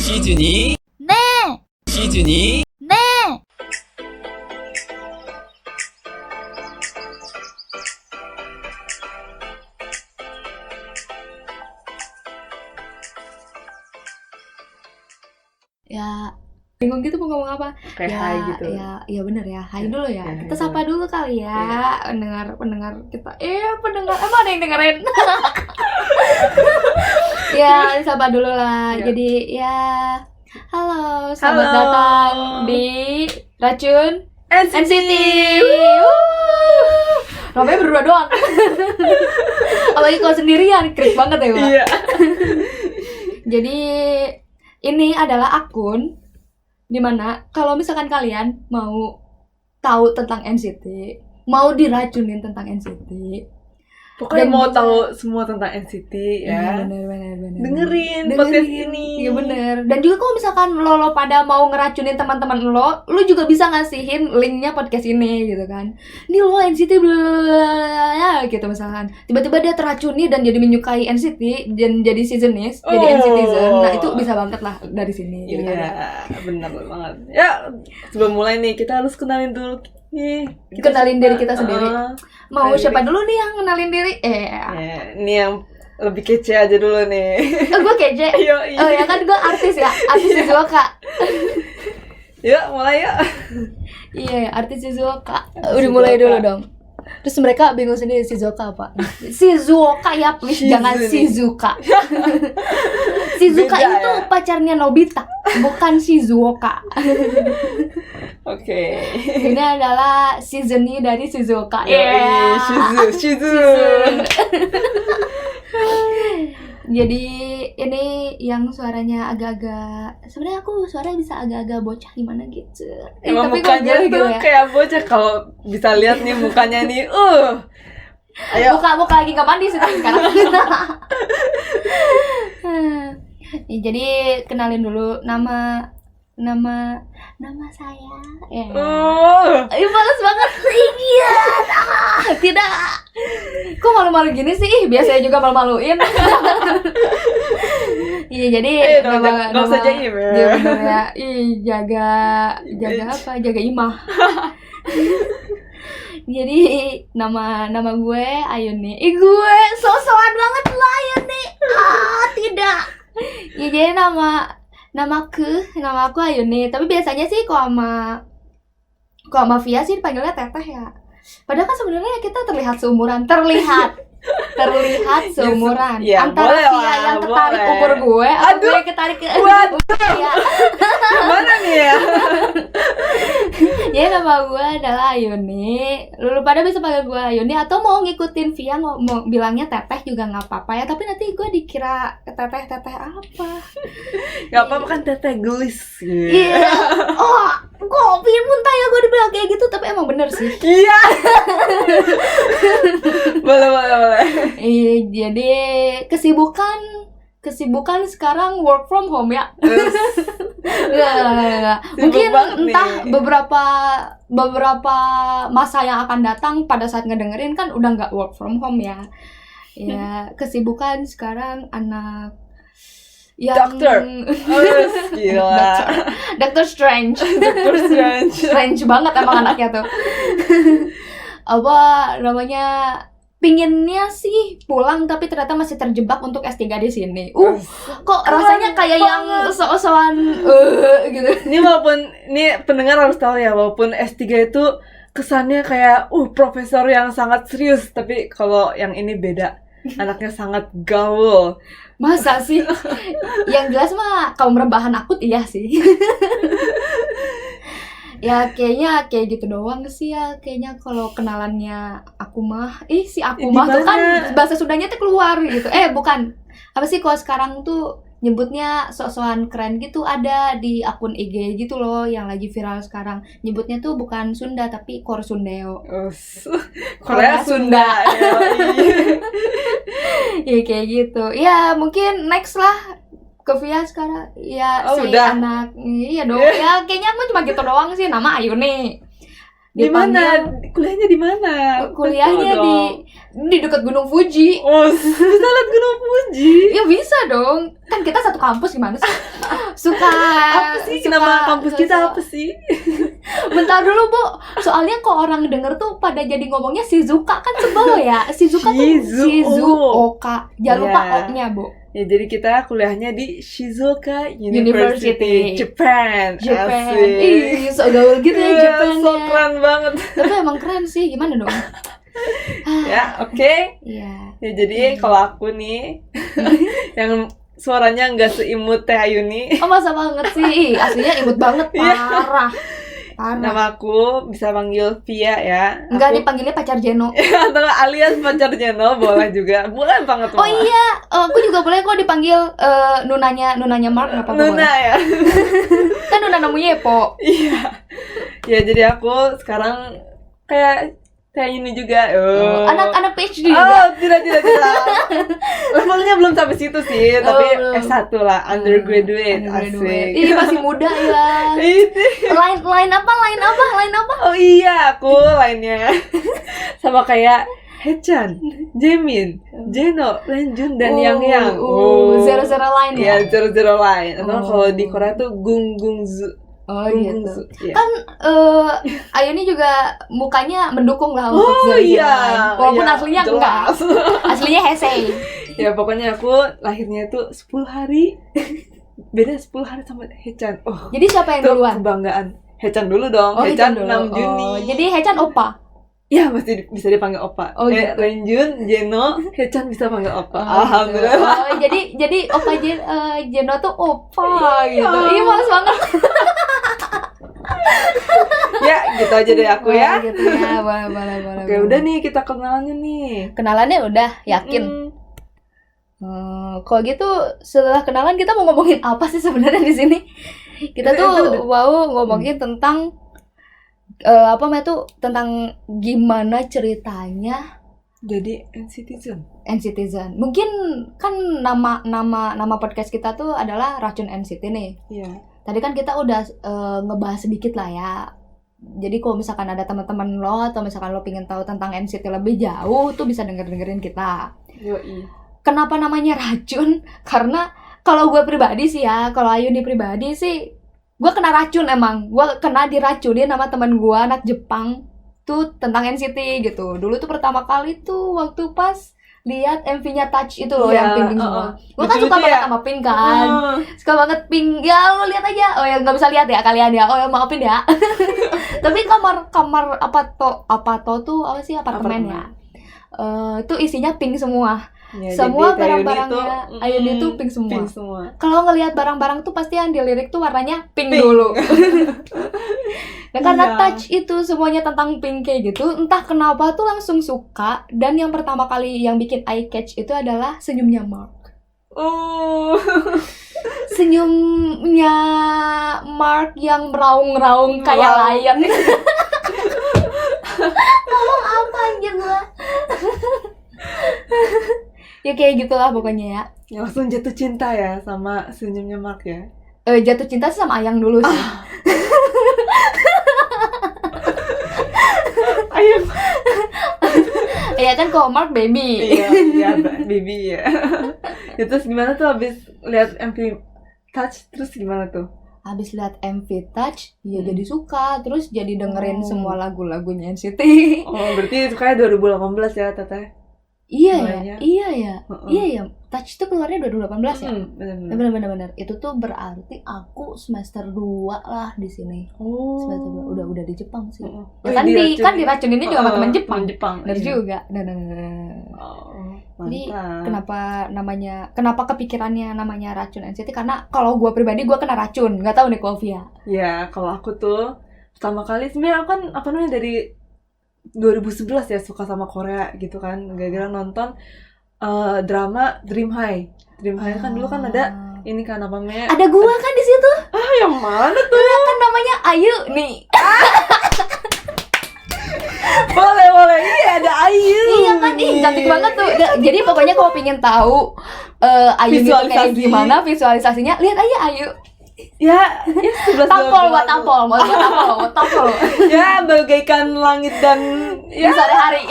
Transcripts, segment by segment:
시즌이 네, 시즌이 네. Ya, bingung gitu mau ngomong apa? Kayak Ya, hai gitu. ya bener ya. Hai Ya, dulu ya. ya, Kita hai sapa dulu kali ya. Pendengar kita. Pendengar emang ada yang dengerin? Ya, sapa dulu lah. Ya. Jadi ya, halo, selamat Halo. datang di Racun NCT. Ramai berdua doang. Apalagi kalau sendirian, krik banget ya, Mbak. Iya. Jadi ini adalah akun dimana kalau misalkan kalian mau tahu tentang NCT, mau diracunin tentang NCT, Pokoknya Dan mau juga- tahu semua tentang NCT ya. bener. Dengerin podcast ini. Iya bener. Dan juga kalau misalkan lo pada mau ngeracunin teman-teman lo juga bisa ngasihin linknya podcast ini gitu kan. Ini lo NCT bla gitu misalkan. Tiba-tiba dia teracuni dan jadi menyukai NCT dan jadi seasonis, jadi NCTzen. Nah itu bisa banget lah dari sini. gitu kan. Iya, benar banget. Ya, sebelum mulai nih kita harus kenalin dulu nih. Kenalin diri kita sendiri. Mau kenalin siapa diri. dulu nih yang kenalin diri? Ini yang lebih kece aja dulu nih. Gue kece. Yoi. Oh ya kan gue artis ya, artis Shizuoka. Yuk, mulai yuk. Iya, artis Shizuoka. Udah mulai dulu dong. Terus mereka bingung sendiri Shizuoka apa? Shizuoka ya, please jangan Shizuka. Shizuka Beda itu ya? pacarnya Nobita, bukan Shizuoka. Oke. Ini adalah seasonnya dari Shizuoka. Yoi, Shizu. Jadi ini yang suaranya agak-agak, sebenarnya aku suaranya bisa agak-agak bocah gimana gitu. Emang Tapi kok mukanya gue tuh gitu ya. kayak bocah, kalau bisa lihat nih mukanya nih. Ayo. Muka lagi gak mandi sih sekarang. Ya, jadi kenalin dulu nama saya. Ya. Males banget. Iya. Tidak. Kok malu-malu gini sih? Biasanya juga malu-maluin. Iya, jadi Nggak usah jaim ya. Iya bener ya. Jaga apa? Jaga imah. Jadi nama gue Ayuni. Gue so-soan banget lah Ayuni. Tidak. Ya jadi nama aku Ayuni. Tapi biasanya sih kalau sama Via sih dipanggilnya Teteh ya. Padahal kan sebenarnya kita terlihat seumuran, terlihat seumuran. Ya, Antara boleh Via lah, yang ketarik boleh. umur gue atau Aduh. gue ketarik ke Waduh. Via. Gimana nih ya? Jadi nama gue adalah Ayuni. Lu pada bisa panggil gue Ayuni atau mau ngikutin Via mau bilangnya Teteh juga nggak apa-apa ya. Tapi nanti gue dikira teteh apa? Gak apa-apa kan teteh gelis. Iya. Oh, kok pingin muntah ya gue dibilang kayak gitu. Tapi emang bener sih. Iya. boleh. Iya, jadi kesibukan sekarang work from home ya. Nggak. Mungkin banget entah nih. beberapa masa yang akan datang pada saat ngedengerin kan udah nggak work from home ya. Ya, kesibukan sekarang anak yang Dokter. Gila. Doctor Strange. Dokter Strange. Strange banget emang anaknya tuh. Apa namanya? Pinginnya sih pulang tapi ternyata masih terjebak untuk S3 di sini. Kok rasanya kayak yang so-soan gitu. Ini pendengar harus tahu ya, walaupun S3 itu kesannya kayak profesor yang sangat serius, tapi kalau yang ini beda. Anaknya sangat gaul. Masa sih? Yang jelas mah kaum rebahan akut iya sih. Ya kayaknya kayak gitu doang sih ya. Kayaknya kalau kenalannya aku mah si aku mah tuh kan Gimana? bahasa Sundanya tuh keluar gitu. Bukan. Apa sih kalau sekarang tuh nyebutnya sok-sokan keren gitu, ada di akun IG gitu loh yang lagi viral sekarang. Nyebutnya tuh bukan Sunda tapi Korsundeo. Korea Sunda. Ya kayak gitu. Ya mungkin next lah ke Via sekarang. Ya Oh, si udah. anak. Iya dong. Ya kayaknya aku cuma gitu doang sih, nama Ayuni. Di mana? Kuliahnya di mana? Kuliahnya Betul di dekat Gunung Fuji. Oh, bisa lihat Gunung Fuji. Ya bisa dong. Kan kita satu kampus, gimana sih? Suka Apa sih? Nama kampus kita apa sih? Bentar dulu, Bu. Soalnya kok orang denger tuh pada jadi ngomongnya Shizuoka, kan sebel ya. Shizuoka tuh Shizuoka. Jangan lupa O-nya, Bu. Ya, jadi kita kuliahnya di Shizuoka University, Japan. Asik. Ih, so gaul gitu ya Japan. So keren banget. Tapi emang keren sih, gimana dong? Ya, oke. Iya. Ya, jadi kalau aku nih yang suaranya nggak seimut Teh Ayuni. Oh, masa banget sih? Aslinya imut banget, parah. Nama aku bisa panggil Via ya. Enggak, dipanggilnya pacar Jeno. Atau alias pacar Jeno boleh juga. Boleh banget. Oh iya, aku juga boleh kok dipanggil nunanya Mark, enggak apa-apa. Nuna ya. Kan Nuna namanya Epo. Iya. Ya, jadi aku sekarang kayak ini juga. Anak PhD Oh, juga. tidak. Levelnya belum sampai situ sih, tapi S1 lah, undergraduate. Asik. Ih, masih muda ya. Lain apa? Oh iya, aku lainnya sama kayak Hechan, Jaemin, Jeno, Renjun, dan Yang. Zero line ya. Iya, zero line. Atau kalau di Korea tuh Gungzu. Oh gitu. Yeah. Kan Ayuni juga mukanya mendukung lah untuk zero iya. line. Walaupun Iya, aslinya jelas. enggak. Aslinya Heisei. Ya pokoknya aku lahirnya itu 10 hari. Beda 10 hari sama Hechan. Oh. Jadi siapa yang Itu duluan? kebanggaan. Hechan dulu dong. Oh, Hechan dulu. 6 Juni. Oh, jadi Hechan opa. Ya, masih bisa dipanggil opa. Oh, gitu. Renjun, Jeno, Hechan bisa panggil opa. Oh, Alhamdulillah. gitu. jadi opa Jeno tuh opa Iya. gitu. Ih, males banget. Ya, gitu aja deh aku ya. Gitu ya. Boleh. Oke, udah nih kita kenalannya nih. Kenalannya udah, yakin. Kalau gitu setelah kenalan kita mau ngomongin apa sih sebenarnya di sini? Kita tuh mau ngomongin tentang tentang gimana ceritanya jadi NCTzen. Mungkin kan nama podcast kita tuh adalah Racun NCT nih. Iya. Tadi kan kita udah ngebahas sedikit lah ya. Jadi kalau misalkan ada teman-teman lo atau misalkan lo pengen tahu tentang NCT lebih jauh tuh bisa dengerin kita. Yoi. Kenapa namanya racun? Karena kalau gue pribadi sih ya, kalau Ayuni pribadi sih, gue kena racun emang. Gue kena diracunin sama teman gue anak Jepang tuh tentang NCT gitu. Dulu tuh pertama kali tuh waktu pas lihat MV-nya Touch itu loh, yang pink semua. Gue kan suka banget sama pink kan. Suka banget pink. Ya lo lihat aja. Oh ya nggak bisa lihat ya kalian ya. Oh ya maafin ya. Tapi kamar tuh apa sih, apartemen ya. Itu isinya pink semua. Ya, semua barang-barangnya Ayuni tuh pink semua. Kalau ngelihat barang-barang tuh pasti yang dilirik tuh warnanya pink. Dulu. Nah, karena Touch itu semuanya tentang pink kayak gitu, entah kenapa tuh langsung suka. Dan yang pertama kali yang bikin eye catch itu adalah senyumnya Mark. Senyumnya Mark yang meraung-raung kayak lion. Ngomong apa anjir gua? Ya kayak gitulah pokoknya ya. Langsung jatuh cinta ya sama senyumnya Mark ya. Jatuh cinta sama Ayang dulu sih. Ayang. Iya kan kalau Mark baby. Iya, baby ya. Terus gimana tuh abis lihat MV Touch, terus gimana tuh? Habis lihat MV Touch, ya jadi suka, terus jadi dengerin semua lagu-lagunya NCT. Oh, berarti sukanya 2018 ya, Teteh? Iya ya. Touch itu keluarnya 2018 ya. Benar. Itu tuh berarti aku semester 2 lah di sini. Semester 2 udah di Jepang sih. Ya kan diracuninnya juga sama teman Jepang. Benar juga. Jadi kenapa kepikirannya namanya Racun NCT? Karena kalau gue pribadi gue kena racun. Nggak tahu nih kalau Via. Ya, kalau aku tuh pertama kali sebenarnya aku kan dari 2011 ya suka sama Korea gitu kan, gara-gara nonton drama Dream High kan dulu kan ada ini kan namanya, ada gua kan di situ. Yang mana tuh? Kan namanya Ayu nih. boleh iya ada Ayu. Iya kan, cantik banget tuh. Jadi pokoknya kalau pengen tahu Ayu itu kayak gimana visualisasinya, lihat aja Ayu. Ya 11 Tampol 12 buat lagu. tampol. Ya bagaikan langit dan Di ya sore hari.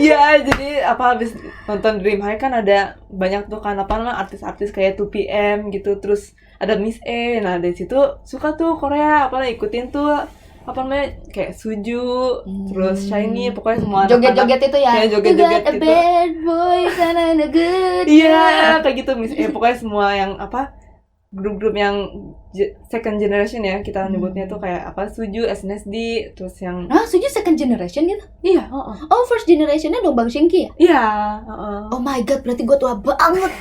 ya jadi apa habis nonton Dream High kan ada banyak tuh kan apa namanya artis-artis kayak 2PM gitu, terus ada Miss A. Nah dari situ suka tuh Korea, apa ikutin tuh apa namanya kayak Suju, terus Shiny, pokoknya semua Joget-joget itu ya. Ya, joget-joget You got a gitu. bad boy and a good Iya, girl. kayak gitu Miss A. Pokoknya semua yang apa grup-grup yang second generation ya kita nyebutnya tuh kayak apa Suju, SNSD, terus yang Ah, Suju second generation gitu? iya, Oh, first generationnya dong Bang Shinki ya? iya, Oh my god, berarti gue tua banget.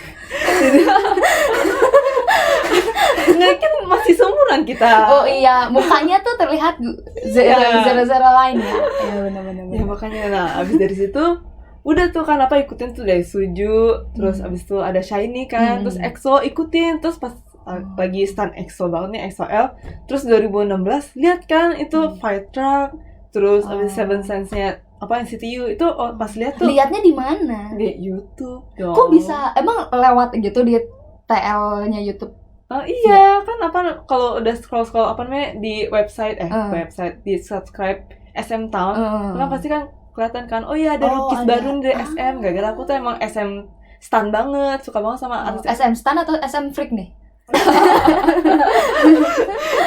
nggak kan masih seumuran kita. Oh iya, mukanya tuh terlihat zero lain ya. Iya benar-benar. Ya makanya nah abis dari situ udah tuh kan apa ikutin tuh dari Suju, terus abis itu ada Shiny kan, terus EXO ikutin, terus pas lagi stan EXO banget nih EXO-L, terus 2016 lihat kan itu Fire Truck, terus abis Seven Sense-nya apa NCT U itu pas lihat tuh Lihatnya di mana? di YouTube dong. Kok bisa? Emang lewat gitu di TL-nya YouTube? Oh iya kan apa kalau udah scroll apa namanya di website website di subscribe SM Town kan pasti kan kelihatan kan oh iya ada rookies baru dari SM. Gara-gara aku tuh emang SM stan banget, suka banget sama artis SM stan atau SM freak nih?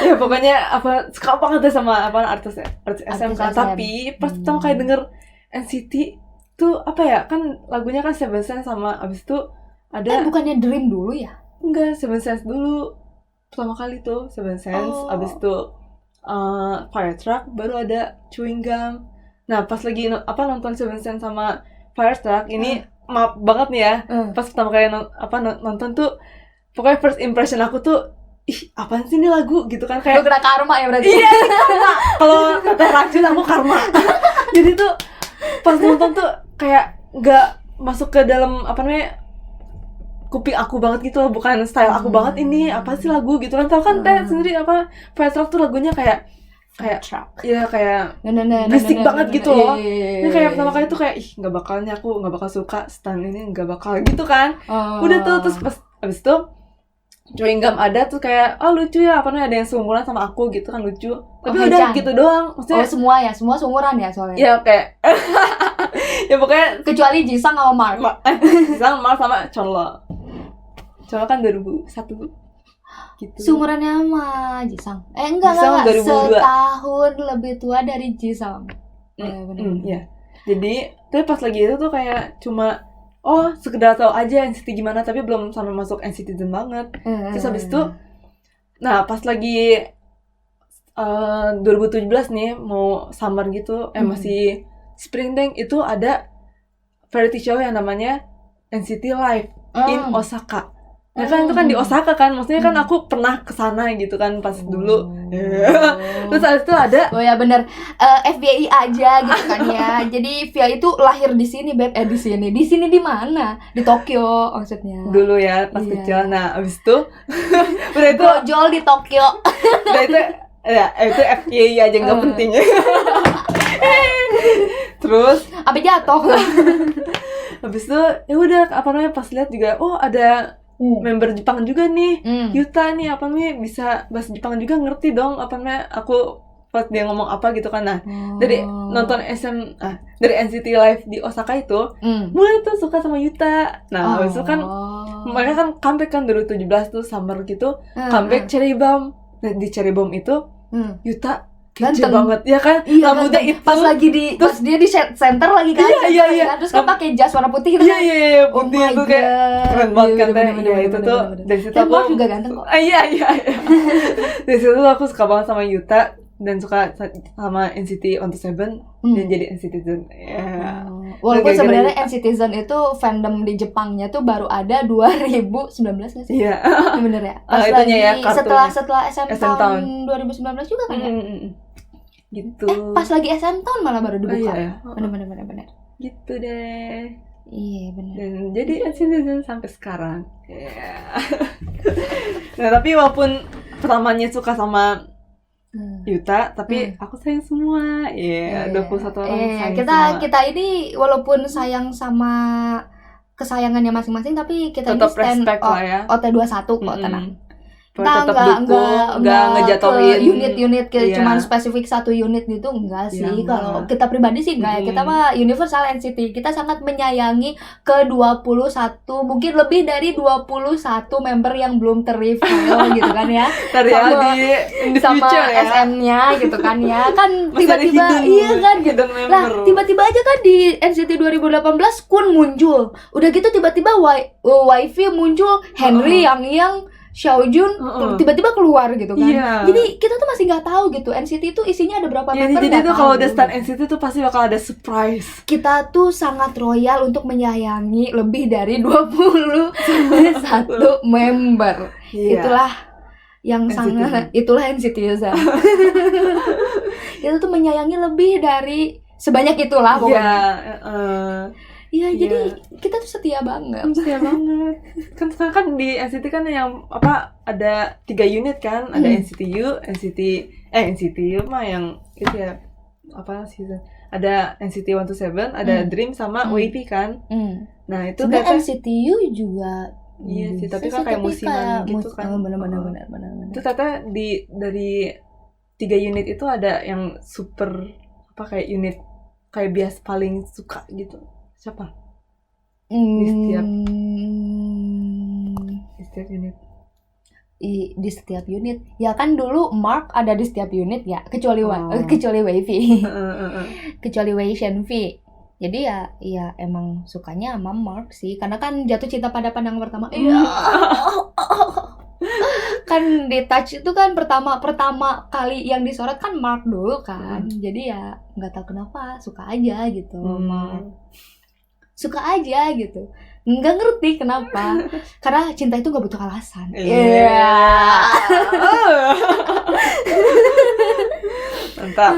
ya pokoknya apa suka banget deh sama apa artis SM kan. Tapi pas pertama kali denger NCT tuh apa ya kan lagunya kan Seven Sense sama abis itu ada bukannya Dream dulu ya? Enggak, Seven Sense dulu pertama kali tuh Seven Sense, abis itu Fire Truck, baru ada Chewing Gum. Nah pas lagi nonton Seven Sense sama Fire Truck ini maaf banget nih ya, pas pertama kali nonton tuh pokoknya first impression aku tuh ih apaan sih ini lagu gitu kan kayak Lu kena karma ya berarti? Iya karma, kalau kata Racun aku karma. Jadi tuh pas nonton tuh kayak nggak masuk ke dalam apa namanya kuping aku banget gitu loh, bukan style aku banget ini apa sih lagu gitu kan. Tau kan Teh sendiri apa Fire Truck tuh lagunya kayak ya kayak berisik banget gitu loh. Ini kayak pertama kali tuh kayak ih nggak bakal suka stan ini, nggak bakal gitu kan. Udah tuh terus pas abis itu Chewing Gum ada tuh kayak lucu ya apa namanya ada yang seumuran sama aku gitu kan, lucu. Tapi udah gitu doang maksudnya. Semua seumuran ya soalnya. Ya kayak ya pokoknya kecuali Jisung sama Mark. Jisung, Mark sama Chonlo. Chonlo kan 2001 gitu. Seumurannya sama Jisung. Enggak. 2002. Setahun lebih tua dari Jisung. Iya. Jadi, tapi pas lagi itu tuh kayak cuma sekedar tahu aja NCT gimana, tapi belum sampai masuk NCTzen banget. Terus habis itu nah, pas lagi 2017 nih mau summer gitu, masih spring deng itu ada variety show yang namanya NCT Live in Osaka. Nah kan itu kan di Osaka kan, maksudnya kan aku pernah kesana gitu kan pas dulu. Terus habis itu ada ya bener FBI aja gitu kan ya. Jadi VIA itu lahir di sini Beb, di sini di mana? Di Tokyo maksudnya. Dulu ya pas kecil. Nah habis itu udah itu brojol di Tokyo. Udah itu itu FBI aja nggak penting. Terus apa jatuh? Habis itu ya udah apa namanya pas lihat juga ada member Jepang juga nih, Yuta nih apa namanya bisa bahasa Jepang juga, ngerti dong apa namanya aku pas dia ngomong apa gitu kan. Nah dari nonton dari NCT Live di Osaka itu mulai tuh suka sama Yuta. Nah habis itu kan mereka kan comeback kan 2017 tuh summer gitu, comeback Cherry Bomb. Nah di Cherry Bomb itu Yuta kece banget ya kan, rambutnya itu pas dia di center lagi kan. Iya. Terus kan pakai jas warna putih gitu kan. Iya putih itu kayak keren banget kan. Iya itu tuh dari situ aku juga ganteng kok. Iya dari situ tuh aku suka banget sama Yuta dan suka sama NCT 127 dan jadi NCTzen. Walaupun sebenarnya NCTzen itu fandom di Jepangnya tuh baru ada 2019 nggak sih? Iya. Bener ya. Pas lagi setelah SM tahun 2019 juga kan ya. Gitu. Pas lagi SM Town malah baru dibuka. Iya. Bener. Gitu deh. Iya benar. Dan jadi NCTzen sampai sekarang. Nah tapi walaupun pertamanya suka sama Yuta, tapi aku sayang semua. 21 orang sayang semua. Kita ini walaupun sayang sama kesayangannya masing-masing, tapi kita Tetap ini stand respect lah ya. OT21 kok, Mm-mm. tenang. Tetap Kita dukung, nggak nggak ngejatuhin ke unit-unit kayak Iya. cuman spesifik satu unit gitu, enggak sih. Iya, Kalau enggak. kita pribadi sih enggak ya. Kita mah universal NCT. Kita sangat menyayangi ke 21, mungkin lebih dari 21 member yang belum terreveal gitu kan ya. Ntar ya Sama- in the Sama future ya. SM-nya gitu kan ya. Kan Masih ada tiba-tiba hidden- iya kan gitu. hidden member. Lah, tiba-tiba aja kan di NCT 2018 Kun muncul. Udah gitu tiba-tiba YV muncul, Henry, yang Xiaojun tiba-tiba keluar gitu kan. Iya. Jadi kita tuh masih nggak tahu gitu NCT itu isinya ada berapa Ya, member. jadi nggak tuh kalau tahu. udah start NCT tuh pasti bakal ada surprise. Kita tuh sangat royal untuk menyayangi lebih dari 21 member. Iya. Itulah yang NCT. sangat itulah NCTism. Kita tuh menyayangi lebih dari sebanyak itulah Iya, pokoknya. Iya, Iya. jadi kita tuh setia banget. setia banget. Kan sekarang kan di NCT kan yang apa ada 3 unit kan, ada NCTU, NCTU mah yang itu ya apa sih? Ada NCT 127, ada Dream sama WayV kan. Nah, itu Sebenarnya ternyata NCTU juga iya sih, tapi bisa kan kayak musiman gitu kan. benar. Itu ternyata dari 3 unit itu ada yang super apa kayak unit kayak bias paling suka gitu. Siapa? Di setiap unit. Di setiap unit. Ya kan dulu Mark ada di setiap unit ya, kecuali Oh. kecuali WayV. Kecuali Wei Shenfi. Jadi ya emang sukanya sama Mark sih, karena kan jatuh cinta pada pandangan pertama. Iya. Kan di Touch itu kan pertama kali yang disorot kan Mark dulu kan. Jadi ya nggak tahu kenapa suka aja gitu Mark. Suka aja gitu. Nggak ngerti kenapa. Karena cinta itu nggak butuh alasan. Iya. Mantap.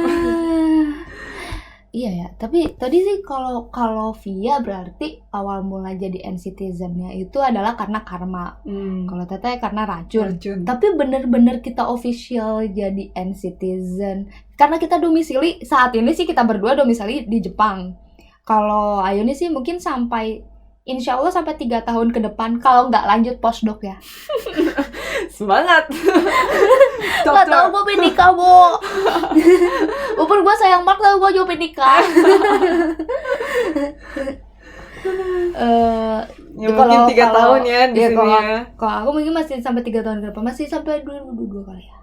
Iya ya, tapi tadi sih kalau Via berarti awal mula jadi NCTzen-nya itu adalah karena karma. Kalau Teteh karena racun. Tapi bener-bener kita official jadi NCTzen karena kita domisili saat ini sih kita berdua domisili di Jepang. Kalau Ayuni sih mungkin insya Allah sampai 3 tahun ke depan kalau nggak lanjut postdoc ya. Semangat. Gak tau gue pengen nikah, Bu. Walaupun gue sayang Mark, tau gue juga pengen nikah. Ya mungkin 3 tahun ya di sini ya. Kalau aku mungkin masih sampai 3 tahun ke depan, masih sampai 2022 kali ya.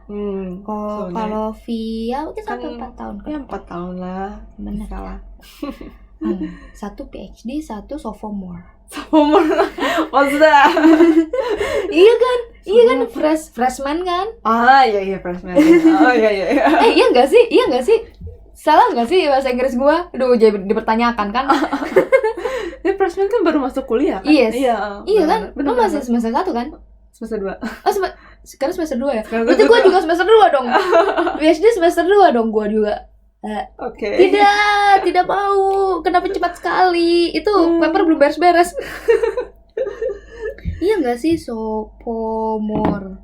Kalau Via mungkin sampai 4 tahun ke Ya depan. 4 tahun lah. Bener. Salah. Satu PhD, satu sophomore. Maksudnya? Iya kan freshman kan? Iya freshman. Iya. Iya nggak sih? Salah nggak sih bahasa Inggris gua? Aduh, jadi dipertanyakan kan? Ini freshman kan baru masuk kuliah kan? Yes. Iya kan? Lu bener, masih semester 1 kan? semester 2. Oh, sekarang semester 2 ya? Sekarang Berarti semester gua juga semester 2 dong. PhD semester 2 dong gua juga. Oke. Tidak mau. Kenapa cepat sekali? Itu paper belum beres-beres. Iya nggak sih, sophomore?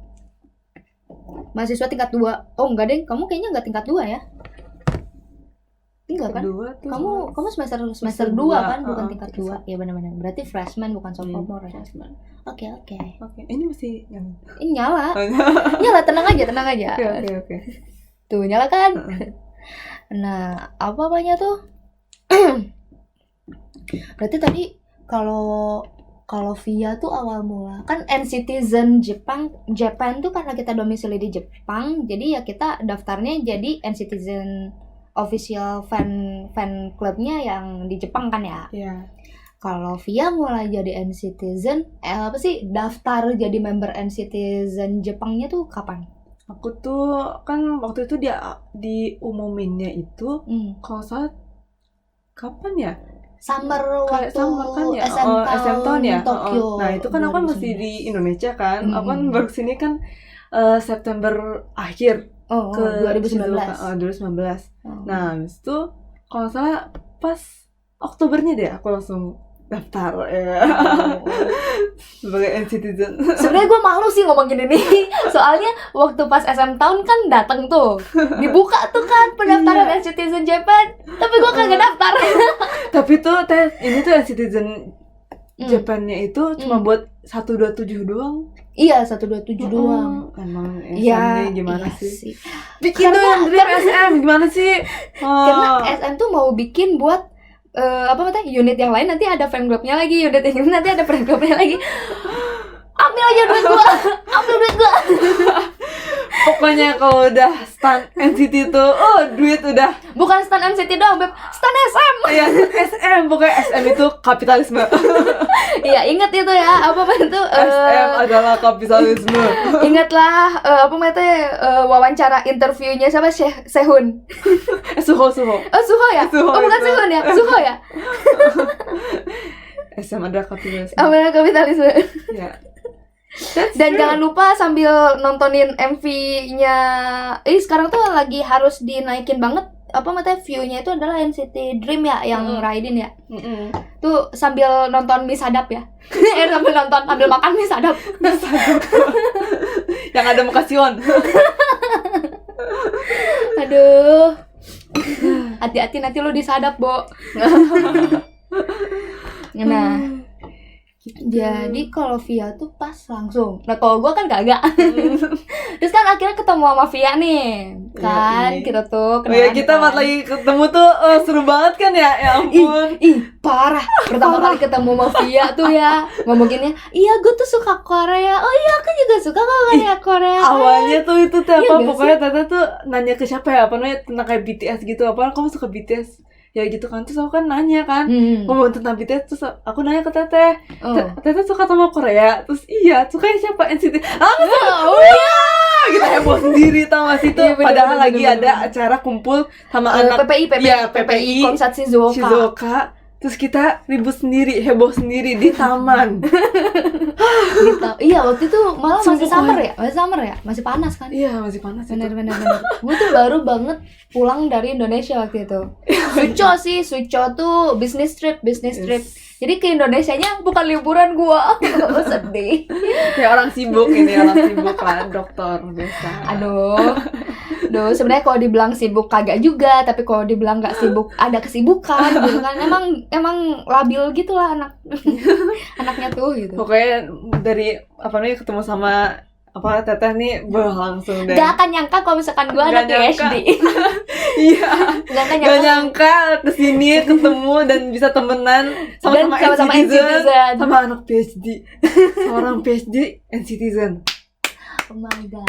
Mahasiswa tingkat 2. Oh enggak deh, kamu kayaknya nggak tingkat 2 ya? Enggak kan? Kamu semester 2 kan, bukan tingkat 2. Ya benar-benar. Berarti freshman bukan sophomore ya. Oke. Ini masih Ini nyala. Nyala, tenang aja. Oke. Tuh, nyala kan? Nah, apa apanya tuh? Berarti tadi kalau Via tuh awal mula kan NCTzen Japan tuh karena kita domisili di Jepang, jadi ya kita daftarnya jadi NCTzen official fan clubnya yang di Jepang kan ya. Iya. Kalau Via mulai jadi NCTzen, apa sih daftar jadi member NCTzen Jepangnya tuh kapan? Aku tuh kan waktu itu dia diumuminnya itu kalau salah kapan ya? Summer waktu kan ya? SM Town ya? Tokyo. Nah itu kan aku kan masih di Indonesia kan. Aku kan baru kesini kan September akhir ke 2019. 2019. Nah habis itu kalau salah pas Oktobernya deh aku langsung daftar ya. Sebagai NCTzen. Sebenarnya gue malu sih ngomongin ini. Soalnya waktu pas SM Town kan dateng tuh, dibuka tuh kan pendaftaran NCTzen Japan, tapi gue kagak daftar. Tapi tuh ini tuh NCTzen Japannya itu cuma buat 127 doang. Iya 127 doang. Emang Iya, SM gimana iya sih? Bikin dong Dream SM gimana sih? Karena SM tuh mau bikin buat unit yang lain nanti ada fan clubnya lagi, unit yang ini nanti ada fan clubnya lagi. Ambil aja duit gua. Pokoknya kalau udah stan NCT tuh, duit udah. Bukan stan NCT doang, Beb. Stan SM. Iya, SM, pokoknya SM itu kapitalisme. Iya, ingat itu ya. SM adalah kapitalisme. Ingatlah wawancara interviewnya siapa? Sehun. Suho. Oh, Suho ya? Suho, Bukan itu. Sehun ya? Suho ya? SM adalah kapitalisme. Ambil kapitalisme. Ya. Dan jangan lupa sambil nontonin MV-nya. Sekarang tuh lagi harus dinaikin banget view-nya itu adalah NCT Dream ya yang Raiden ya. Tuh sambil nonton mie sadap ya. sambil makan mie sadap. Yang ada muka Sion. Aduh. Hati-hati nanti lu disadap, Bo. Nah, jadi kalau Via tuh pas langsung. Nah kalau gue kan kagak. Terus kan akhirnya ketemu sama Via nih. Kan Iya. kita tuh Iya, kenalan kita kan. pas lagi ketemu tuh seru banget kan ya. Ya ampun. Ih, parah. Pertama kali ketemu sama Via tuh ya ngomonginnya, iya gue tuh suka Korea. Oh iya aku juga suka Korea. Awalnya tuh itu tuh Iya apa gak pokoknya Tata tuh nanya ke siapa ya namanya tentang kayak BTS gitu, apa kamu suka BTS ya gitu kan, terus aku kan nanya kan ngomong tentang BTS, terus aku nanya ke Teteh, Teteh suka sama Korea, terus iya sukanya siapa NCT, Oh iya. kita heboh sendiri tau gak sih tuh. Iya, bener, padahal bener, lagi bener, ada bener. acara kumpul sama anak PPI Konsat Shizuoka. terus kita ribut sendiri, heboh sendiri di taman. Gitu. Iya waktu itu malah masih Sumpah. summer ya, masih panas kan. Iya masih panas itu. Bener. Gue tuh baru banget pulang dari Indonesia waktu itu. Suco tuh business trip. Yes. Jadi ke Indonesianya bukan liburan gua. Sedih. Ya orang sibuk kan, dokter biasa. Aduh, sebenarnya kalau dibilang sibuk kagak juga, tapi kalau dibilang nggak sibuk ada kesibukan gitu kan. Emang labil gitulah anaknya tuh gitu. Pokoknya dari ketemu sama Teteh nih langsung deh. Gak akan nyangka kalau misalkan gua ada Nggak nyangka. PhD. Iya. Gak akan Gak nyangka kesini ketemu dan bisa temenan sama-sama NCTzen. sama anak PhD. Seorang PhD NCTzen. Oh my god.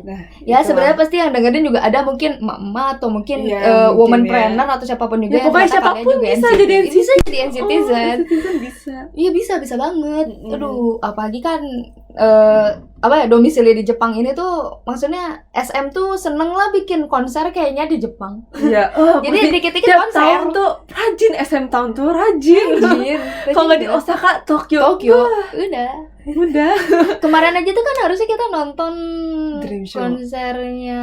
Nah, Ya itulah. sebenarnya pasti yang dengerin juga ada mungkin emak-emak atau mungkin Iya, woman mungkin ya. planner atau siapapun juga Ya, yang pokoknya ternyata siapapun kalian juga bisa NCT. jadi NCT. Bisa jadi NCTzen. NCTzen bisa. Iya bisa banget. Aduh, apalagi kan domisili di Jepang ini tuh maksudnya SM tuh seneng lah bikin konser kayaknya di Jepang. Iya. Jadi dikit-dikit tiap konser. tahun tuh rajin, SM tahun tuh rajin. Kalau nggak di Osaka, Tokyo. Udah. Kemarin aja tuh kan harusnya kita nonton Dream Show. konsernya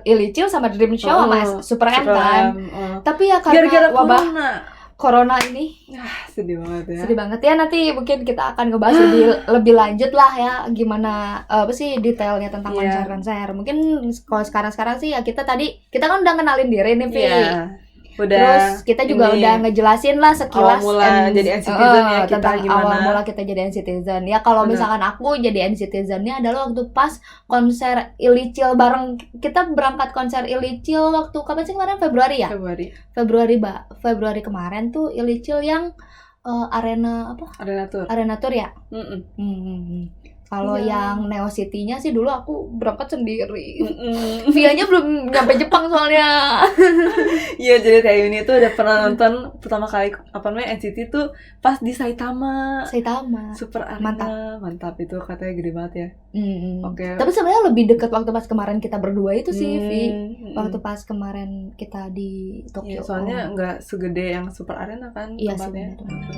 Illichil sama Dream Show sama Super M kan. Tapi ya karena Gara-gara wabah corona. corona ini Sedih banget ya. sedih banget ya. Nanti mungkin kita akan ngebahas lebih lanjut lah ya gimana detailnya tentang Iya. konser-konser. Mungkin kalau sekarang sih ya kita kan udah kenalin diri nih, Vi. Iya. Udah. Terus kita juga ini udah ngejelasin lah sekilas awal mula jadi NCTzen ya kita tentang gimana. awal mula kita jadi NCTzen. Ya kalau Bener. misalkan aku jadi NCTzen-nya adalah waktu pas konser Illichil bareng, kita berangkat konser Illichil waktu kapan sih kemarin, Februari ya? Februari kemarin tuh Illichil yang arena Arena Tour ya. Kalau Iya. yang Neo City-nya sih dulu aku berangkat sendiri. Via-nya belum nyampe Jepang soalnya. Iya, jadi Teh Yuni tuh udah pernah nonton pertama kali NCT tuh pas di Saitama Super Arena. Mantap itu katanya gede banget ya. Oke. Tapi sebenarnya lebih dekat waktu pas kemarin kita berdua itu sih, Vi. Waktu pas kemarin kita di Tokyo. Iya, soalnya nggak segede yang Super Arena kan Iya sih, tempatnya. benar.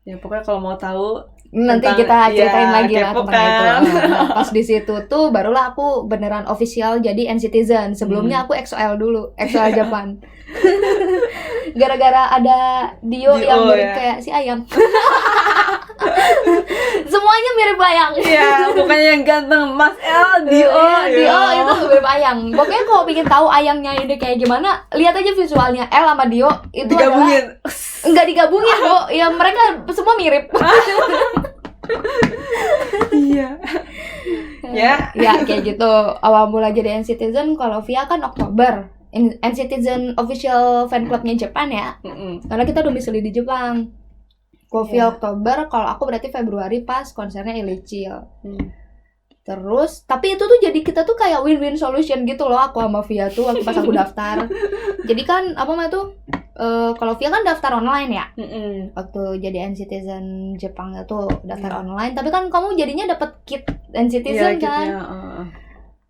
Ya pokoknya kalau mau tahu Nanti tentang- kita ceritain iya, lagi lah kepo tentang itu. kan. Nah, pas di situ tuh barulah aku beneran official jadi NCTzen. Sebelumnya aku EXO-L dulu, EXO-L Japan. Gara-gara ada Dio yang mirip ya. kayak si ayam. Semuanya mirip Ayang. Iya, bukannya yang ganteng Mas L, Dio, Dio itu mirip Ayang. Pokoknya kalau pengen tahu Ayangnya ini kayak gimana, lihat aja visualnya El sama Dio itu digabungin. Enggak digabungin, Bu. Ya mereka semua mirip. Iya. Ya. Ya kayak gitu. Awal mula jadi N-Citizen, kalau Via kan Oktober. N-Citizen official fan clubnya Jepang ya. Karena kita domisili di Jepang. Kalau Via Oktober, kalau aku berarti Februari pas konsernya Illichil. Terus, tapi itu tuh jadi kita tuh kayak win-win solution gitu loh, aku sama Via tuh waktu pas aku daftar. Jadi kan apa namanya tuh, kalau Via kan daftar online ya. Waktu jadi N-Citizen Jepangnya tuh daftar online. Tapi kan kamu jadinya dapat kit N-Citizen kan?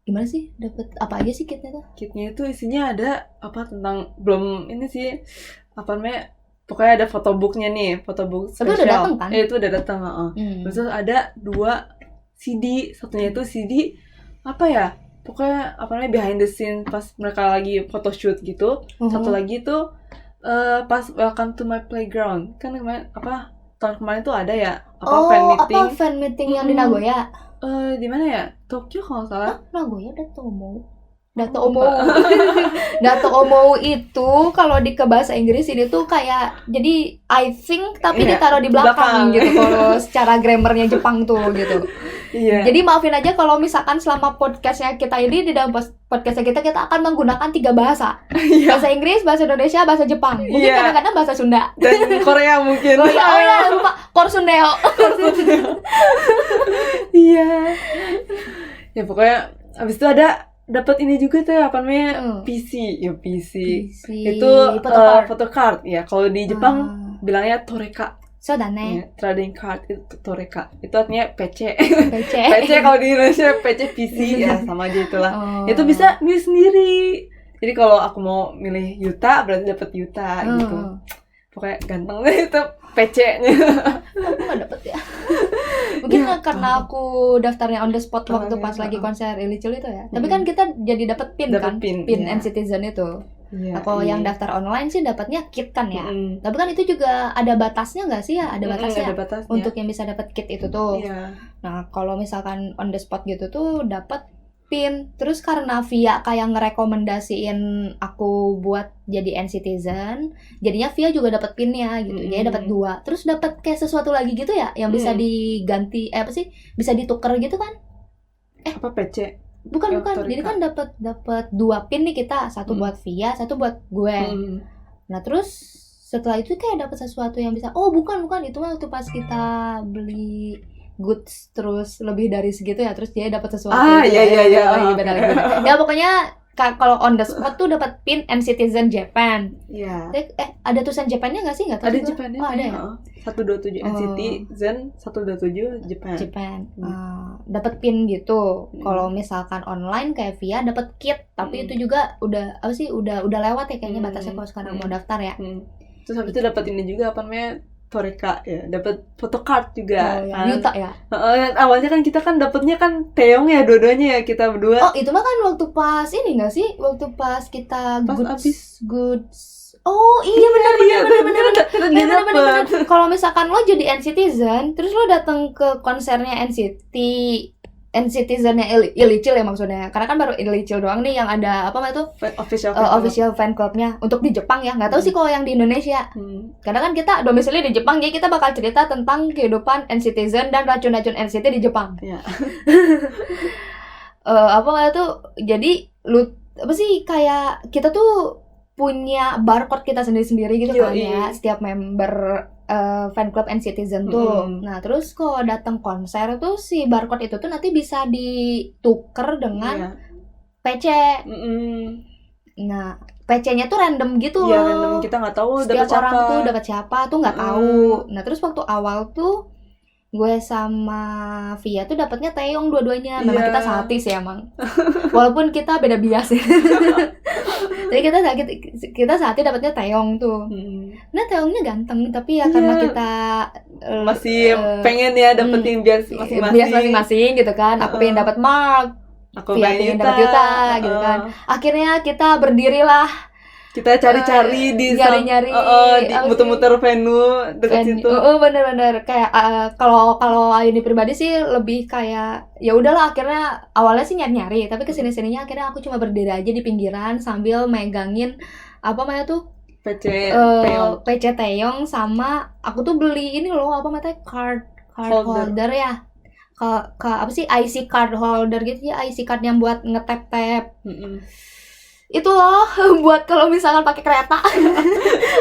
Gimana sih? Dapat apa aja sih kitnya tuh? Kitnya itu isinya ada apa tentang belum ini sih apa namanya? Pokoknya ada photobooknya nih, photobook spesial. Tapi udah datang kan? Itu udah datang, Terus ada 2 CD, satunya itu CD apa ya? Pokoknya apa namanya behind the scene pas mereka lagi photoshoot gitu. Satu lagi itu pas Welcome to My Playground. Kan kemarin apa tahun kemarin tuh ada ya fan meeting. Apa fan meeting yang di Nagoya? Di mana ya? Tokyo kalau nggak salah. Nagoya Dato Omo itu kalau di ke bahasa Inggris ini tuh kayak jadi I think tapi ditaruh di belakang gitu kalau secara grammarnya Jepang tuh gitu. Jadi maafin aja kalau misalkan selama podcastnya kita ini di dalam podcastnya kita akan menggunakan 3 bahasa. Bahasa Inggris, bahasa Indonesia, bahasa Jepang. Mungkin kadang-kadang bahasa Sunda dan Korea mungkin. Oh ya lupa Korsundeo. Iya. Ya pokoknya abis itu dapat ini juga tuh apa namanya PC. Itu photocard ya. Kalau di Jepang bilangnya toreka. Sodane. Trading card itu toreka. Itu artinya PC. PC kalau di Indonesia PC PC ya sama aja itulah. Itu bisa milih sendiri. Jadi kalau aku mau milih Yuta berarti dapat Yuta gitu. Pokoknya ganteng deh itu PC-nya. Aku nggak dapet ya. Mungkin karena aku daftarnya on the spot waktu pas lagi konser Illichil itu ya. Tapi kan kita jadi dapat pin kan, pin N-Citizen itu. Nah, kalau yang daftar online sih dapatnya kit kan ya. Tapi kan itu juga ada batasnya nggak sih ya? Ada batasnya untuk yang bisa dapat kit itu tuh. Nah kalau misalkan on the spot gitu tuh dapat pin. Terus karena Via kayak ngerekomendasiin aku buat jadi N-Citizen, jadinya Via juga dapat pinnya gitu. Jadi dapat 2. Terus dapat kayak sesuatu lagi gitu ya yang bisa diganti apa sih? Bisa ditukar gitu kan? Apa PC? Bukan. Jadi kan dapat 2 pin nih kita, satu buat Via, satu buat gue. Nah, terus setelah itu kayak dapat sesuatu yang bisa bukan itu mah waktu pas kita beli goods terus lebih dari segitu ya, terus dia dapat sesuatu. Iya. Benar. Ya pokoknya kalau on the spot tuh dapat pin N-Citizen Japan. Iya. Ada tulisan Japannya nggak sih? Nggak tahu. Ada Japannya. Ada ya. 127 N-Citizen, 127 Japan. Dapat pin gitu. Kalau misalkan online kayak Via dapat kit, tapi itu juga udah apa sih? Udah lewat ya kayaknya batasnya kalau sekarang mau daftar ya. Terus habis itu dapat ini juga apa namanya? Toreka ya, dapat photocard juga kan. Yuta ya. Awalnya kan kita kan dapatnya kan Teong ya dua-duanya ya kita berdua. Itu mah kan waktu pas ini enggak sih? Waktu pas kita goods. Benar. Kalau misalkan lo jadi N-Citizen, terus lo datang ke konsernya N-Citizen-nya Illichil ya maksudnya. Karena kan baru Illichil doang nih yang ada apa namanya tuh official fan clubnya untuk di Jepang ya. Nggak tahu sih kalau yang di Indonesia. Karena kan kita domisili di Jepang, jadi kita bakal cerita tentang kehidupan N-Citizen dan racun-racun NCT di Jepang. Apa namanya tuh? Jadi apa sih kayak kita tuh punya barcode kita sendiri-sendiri gitu kan ya. Setiap member fan club N-Citizen tuh. Nah, terus kalau datang konser tuh si barcode itu tuh nanti bisa ditukar dengan PC. Nah, PC-nya tuh random gitu loh. Random, kita nggak tahu setiap orang tuh dapat siapa tuh nggak tahu. Nah, terus waktu awal tuh gue sama Via tuh dapatnya Taeyong dua-duanya. Memang kita sehati sih emang. Walaupun kita beda bias ya. Jadi kita sehati dapatnya Taeyong tuh. Nah, Taeyongnya ganteng, tapi ya karena kita masih pengen ya dapetin bias masing-masing gitu kan. Aku pengen dapat Mark, Via pengen dapat Yuta gitu kan. Akhirnya kita berdirilah Kita cari-cari di nyari-nyari di muter-muter venue dekat situ. Bener-bener kayak kalau Ayuni pribadi sih lebih kayak ya udahlah, akhirnya awalnya sih nyari-nyari, tapi kesini-sininya akhirnya aku cuma berdiri aja di pinggiran sambil megangin apa namanya tuh PC Taeyong, sama aku tuh beli ini loh apa namanya card holder ya. Ke apa sih, IC card holder gitu ya, IC card yang buat ngetap-tap. Itu loh buat kalau misalkan pakai kereta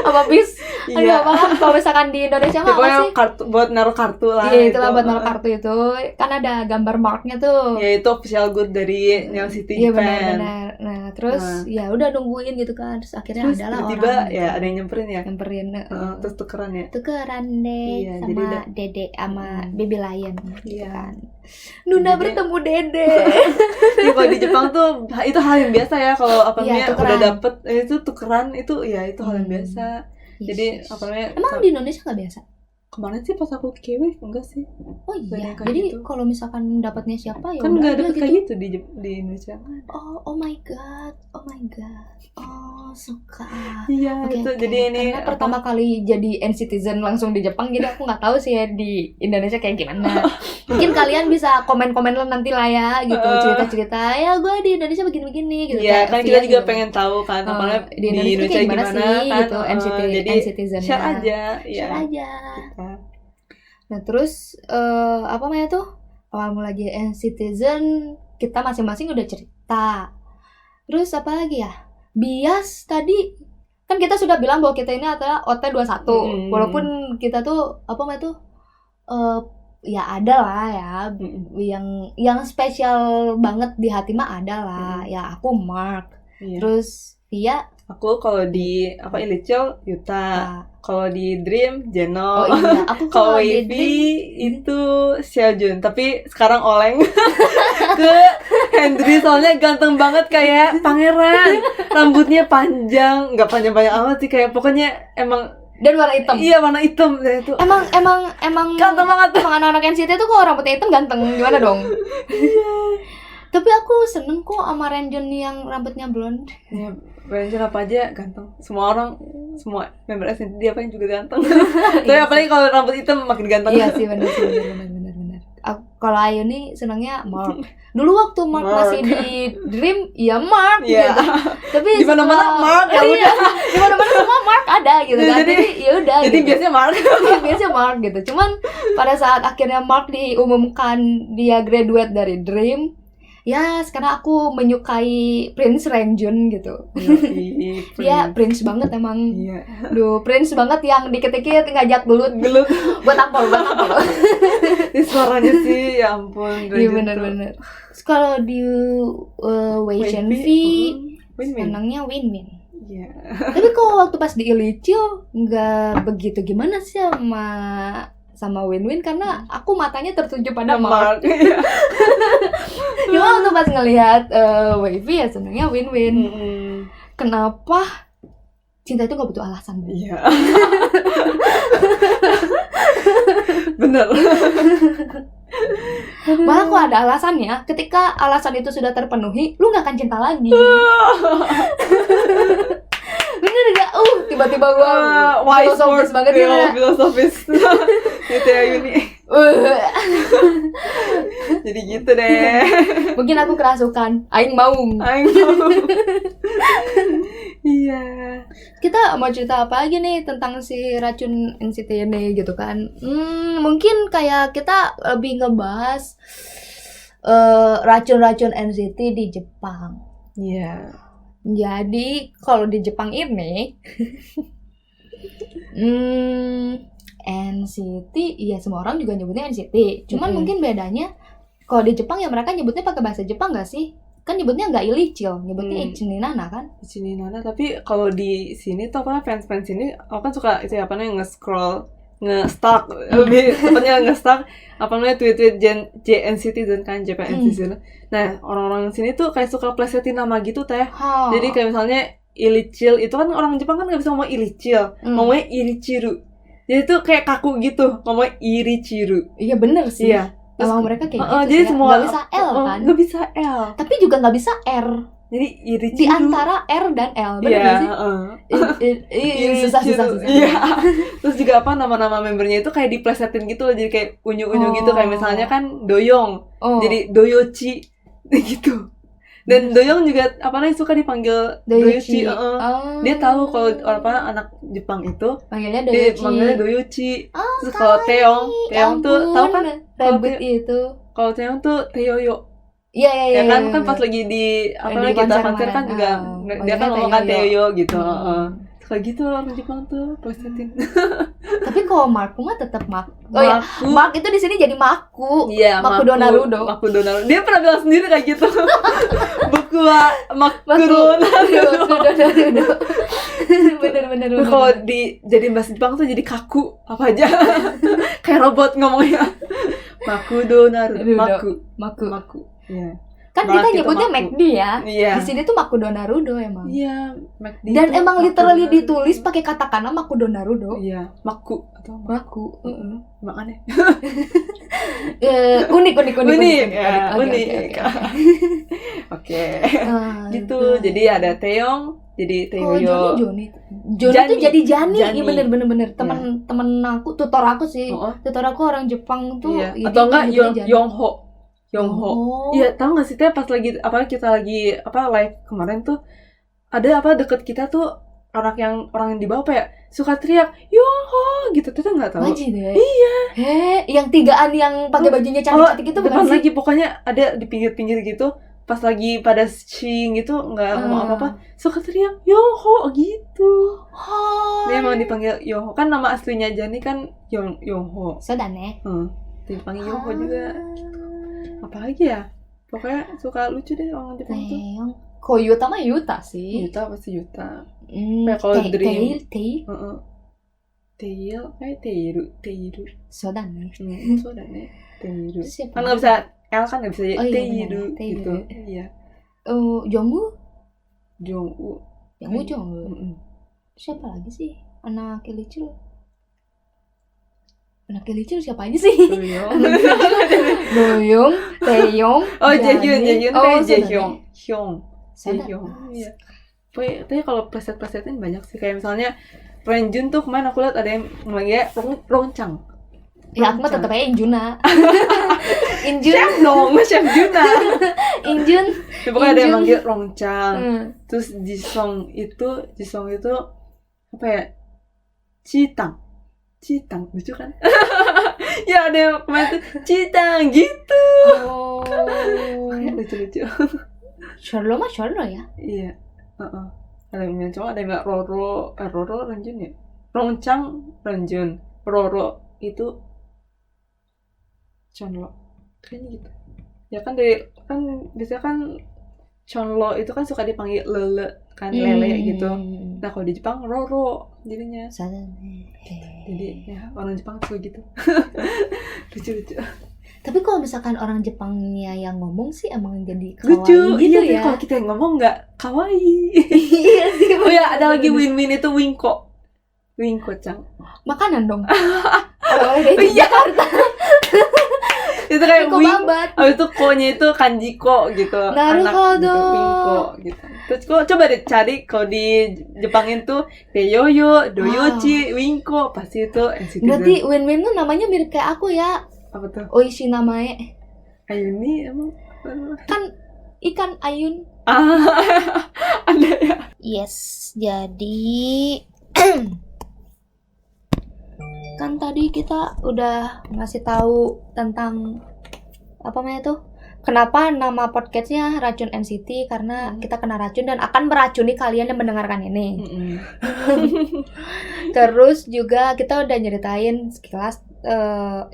apa bis. Aduh, apa kalau misalkan di Indonesia mah apa sih? Kartu buat naruh kartu lah. Iya, itulah buat naruh kartu itu. Kan ada gambar marknya tuh. Ya itu official good dari Neon City Iya, Japan. benar-benar. Nah, terus ya udah nungguin gitu kan. Terus akhirnya adalah tiba-tiba orang ya ada yang nyamperin ya. Terus tukeran ya. Tukeran deh Iya, sama Dede sama Baby Lion gitu Iya. kan. Nunda bertemu Dede. Ya kalau di Jepang tuh itu hal yang biasa ya, kalau apa namanya udah dapet itu tukeran itu ya itu hal yang biasa. Jadi apa namanya? Emang di Indonesia nggak biasa? Kemarin sih pas aku KW enggak sih. Oh iya. Jadi gitu. kalau misalkan dapatnya siapa ya kan udah nggak dapet gitu. kayak gitu di Indonesia kan. Oh my god. Oh, suka. Iya, itu jadi ini karena pertama kali jadi N-citizen langsung di Jepang, jadi aku nggak tahu sih ya di Indonesia kayak gimana. Mungkin kalian bisa komen-komen nanti lah ya gitu, cerita-cerita ya gue di Indonesia begini-begini gitu. Iya, kan kita juga gitu. pengen tahu kan apalagi di Indonesia gimana sih kan, gitu, jadi N-citizen. share aja. Kita. Nah terus apa namanya tuh, awal mula jadi N-citizen kita masing-masing udah cerita. Terus apa lagi ya? Bias tadi kan kita sudah bilang bahwa kita ini adalah OT21. Walaupun kita tuh apa namanya tuh ya ada lah ya yang spesial banget di hati mah ada lah. Ya aku Mark. Terus Via, aku kalau di apa Ilichel Yuta. Kalau di Dream Jeno. Oh iya, aku kalau Wavy itu Xiaojun, tapi sekarang oleng ke Hendry soalnya ganteng banget kayak pangeran. Rambutnya panjang, enggak panjang-panjang amat sih, kayak pokoknya emang dan warna hitam. Iya, warna hitam deh itu. Emang ganteng banget. Emang anak-anak NCT tuh kok rambutnya hitam ganteng, gimana dong? Tapi aku seneng kok sama Renjun yang rambutnya blonde. Ya, Renjun apa aja ganteng. Semua member SND dia apa yang juga ganteng. Tapi apalagi kalau rambut hitam makin ganteng. Iya sih, benar. Kalau Ayuni senengnya Mark. Dulu waktu Mark masih di Dream, ya Mark gitu. Tapi di mana-mana Mark ya udah. Di mana-mana semua Mark ada gitu kan. Jadi ya udah. Jadi gitu. biasanya Mark gitu. Cuman pada saat akhirnya Mark diumumkan dia graduate dari Dream, ya sekarang aku menyukai Prince Renjun gitu. Dia Prince banget emang. Iya. Duh, Prince banget yang dikit-dikit ngajak gelut buat tampol. Ini suaranya sih ya ampun. Iya benar. Kalau di Weishen V senangnya win-win. Iya. Tapi kok waktu pas di Ilichio nggak begitu gimana sih sama win-win, karena aku matanya tertuju pada Mark. Cuma waktu pas ngelihat Wavy ya senangnya win-win. Kenapa? Cinta itu gak butuh alasan. Iya. Bener. Malah kok ada alasannya, ketika alasan itu sudah terpenuhi, lu gak akan cinta lagi. Bener gak? Tiba-tiba gue filosofis banget ya. Filosofis. Gitu ya Yuni. Jadi gitu deh. Mungkin aku kerasukan. Aing mau. Iya. Kita mau cerita apa lagi nih tentang si racun NCT ini gitu kan? Mungkin kayak kita lebih ngebahas racun-racun NCT di Jepang. Iya. Jadi kalau di Jepang ini NCT, iya semua orang juga nyebutnya NCT. Cuman mungkin bedanya kalau di Jepang ya mereka nyebutnya pakai bahasa Jepang nggak sih? Kan nyebutnya nggak Ilichil, nyebutnya Ichininana kan? Ichininana, tapi kalau di sini tuh apa fans ini, aku kan suka itu ya apa namanya nge-scroll, nge-stalk, lebih tepatnya nge-stalk apa namanya tweet-tweet JNCT kan Japan NCT. Nah orang-orang sini tuh kayak suka plesetin nama gitu teh. Jadi kayak misalnya Ilichil itu kan orang Jepang kan nggak bisa ngomong Ilichil, ngomongnya Irichiru. Jadi tuh kayak kaku gitu, ngomongnya Irichiru. Iya bener sih. Iya. Emang mereka kayak gitu jadi sih ya. semua Nggak bisa L kan? nggak bisa L. Tapi juga nggak bisa R. Jadi iri Di antara R dan L, bener Iya, nggak sih? Susah. Iya. Terus juga apa nama-nama membernya itu kayak diplesetin gitu loh, jadi kayak unyu-unyu gitu, kayak misalnya kan Doyong. Oh. Jadi Doyochi gitu. Dan Doyong juga apa namanya suka dipanggil Doyochi. Dia tahu kalau apa anak Jepang itu Panggilnya dia Doyochi. manggilnya Doyochi. Oh, Terus kalau Taeyong tuh tahu kan? Rabbit itu. Kalau Taeyong tuh Taeyoyo. Iya. Ya kan pas lagi di apa namanya kita konser kan juga dia kan ngomong kan Taeyoyo gitu. Kayak gitu orang Jepang tuh plesetin. Tapi kalau Marku mah tetap Mark. Oh ya, Mark itu di sini jadi Maku. Iya, Maku Donarudo. Maku Donarudo. Dia pernah bilang sendiri kayak gitu. Buku Maku Donarudo. Bener. Kalau jadi bahasa Jepang tuh jadi kaku apa aja. Kayak robot ngomongnya. Maku Donarudo. Maku. Iya. Kan Malah kita nyebutnya Maku. McD ya. Iya. Di sini tuh Maku Donarudo emang. Iya, McD. Dan itu emang Maku literally Donarudo. ditulis pakai katakana Maku Donarudo. Iya, Maku atau Maku. Emang aneh. Unik. Ya, unik. Oke. Gitu. Jadi ada Taeyong, jadi Taeyoyo. Joni tuh jadi Jani. Iya Jani. bener. Temen aku, tutor aku sih. Tutor aku orang Jepang tuh. Iya. jadi Atau enggak nyebutnya Jani. Yongho. Oh. Iya, tahu nggak sih Teh, pas lagi apa kita lagi apa live kemarin tuh ada apa deket kita tuh orang yang di bawah apa ya suka teriak Yongho gitu, Teh nggak tahu. Wajib deh. Iya. Yang tigaan yang pakai bajunya cantik-cantik itu bukan depan sih? lagi pokoknya ada di pinggir-pinggir gitu. Pas lagi pada sing gitu nggak ngomong apa-apa suka teriak Yongho gitu. Dia emang dipanggil Yongho, kan nama aslinya Jani kan Yongho. Sodane. Dipanggil Yongho juga. Apa lagi ya? Pokoknya suka lucu deh orang Jepang tuh. Kok Yuta mah Yuta sih. Yuta pasti Yuta. Kayak kalau Dream. Tail, kayak Teiru. Sodane. Sodane. Teiru. Siapa? Kan nggak bisa L kan nggak bisa Oh, iya, Teiru benar, Teiru. gitu. Iya. Jongwoo. Jongwoo. Jongwoo. Siapa lagi sih? Anak Kilicil. Anak Kilicil siapa aja sih? Doyong, Taeyong. Oh, Jaehyun Oh, kayak Sodane. Jaehyung. Iya. Tapi kalau preset-presetin banyak sih, kayak misalnya Renjun tuh kemarin aku lihat ada yang namanya Rongchang. Ya aku mah tetep aja Injuna. Injun. Chef Juna. Injun. Ya, pokoknya ada yang manggil Rongchang. Terus Jisong itu apa ya? Citang, lucu kan? Ya ada yang kemarin tuh Citang gitu. Lucu-lucu. Shorlo mah Shorlo ya? Iya. Ada yang cowok, ada yang nggak Roro Renjun ya? Rongchang Renjun, Roro itu Chonlo, kayaknya gitu. Ya kan biasanya kan Chonlo itu kan suka dipanggil lele kan, lele gitu. Nah kalau di Jepang Roro jadinya. Jadi ya orang Jepang suka gitu. Lucu-lucu. Tapi kalau misalkan orang Jepangnya yang ngomong sih emang jadi kawaii Lucu, gitu iya, ya. Kalau kita yang ngomong nggak kawaii. Iya sih. Oh ya, ada lagi win-win itu Winko Cang. Makanan dong. Oleh-oleh dari Jakarta. Itu kayak Winko wing. babat. Habis itu ko-nya itu kanji ko gitu. Naruhodo. Anak gitu, Winko gitu. Terus coba deh cari kalau di Jepangin tuh Teyoyo, Doyochi, Winko, pasti itu NCT. Berarti win-win tuh namanya mirip kayak aku ya. Apa tuh? Oishi namae. Ayuni emang Kan ikan ayun. Ada ya. Yes, jadi kan tadi kita udah ngasih tahu tentang apa namanya tuh, kenapa nama podcastnya Racun NCT, karena kita kena racun dan akan meracuni kalian yang mendengarkan ini. Terus juga kita udah nyeritain sekilas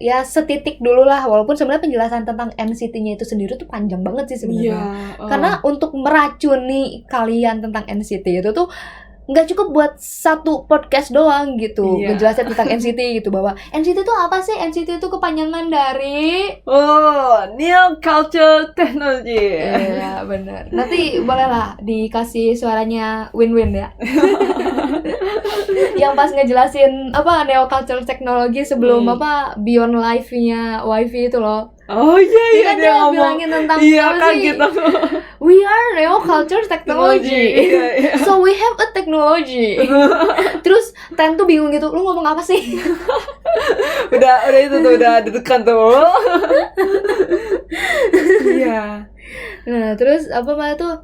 ya setitik dulu lah, walaupun sebenarnya penjelasan tentang NCT-nya itu sendiri tuh panjang banget sih sebenarnya. Karena untuk meracuni kalian tentang NCT itu tuh nggak cukup buat satu podcast doang gitu, ngejelasin tentang NCT gitu, bahwa NCT itu apa sih? NCT itu kepanjangan dari New Culture Technology. Iya benar. Nanti bolehlah dikasih suaranya Win-Win ya. Yang pas ngejelasin apa Neo Culture Technology sebelum apa Beyond Life-nya Wifi itu loh. Oh iya Dia kan dia ngomong. bilangin tentang Iya apa kan sih? gitu. We are Neo Culture Technology. Iya, iya. So we have a technology. Terus Ten tuh bingung gitu, lu ngomong apa sih? udah itu tuh udah deg-degan tuh. Iya. Nah, terus apa malah tuh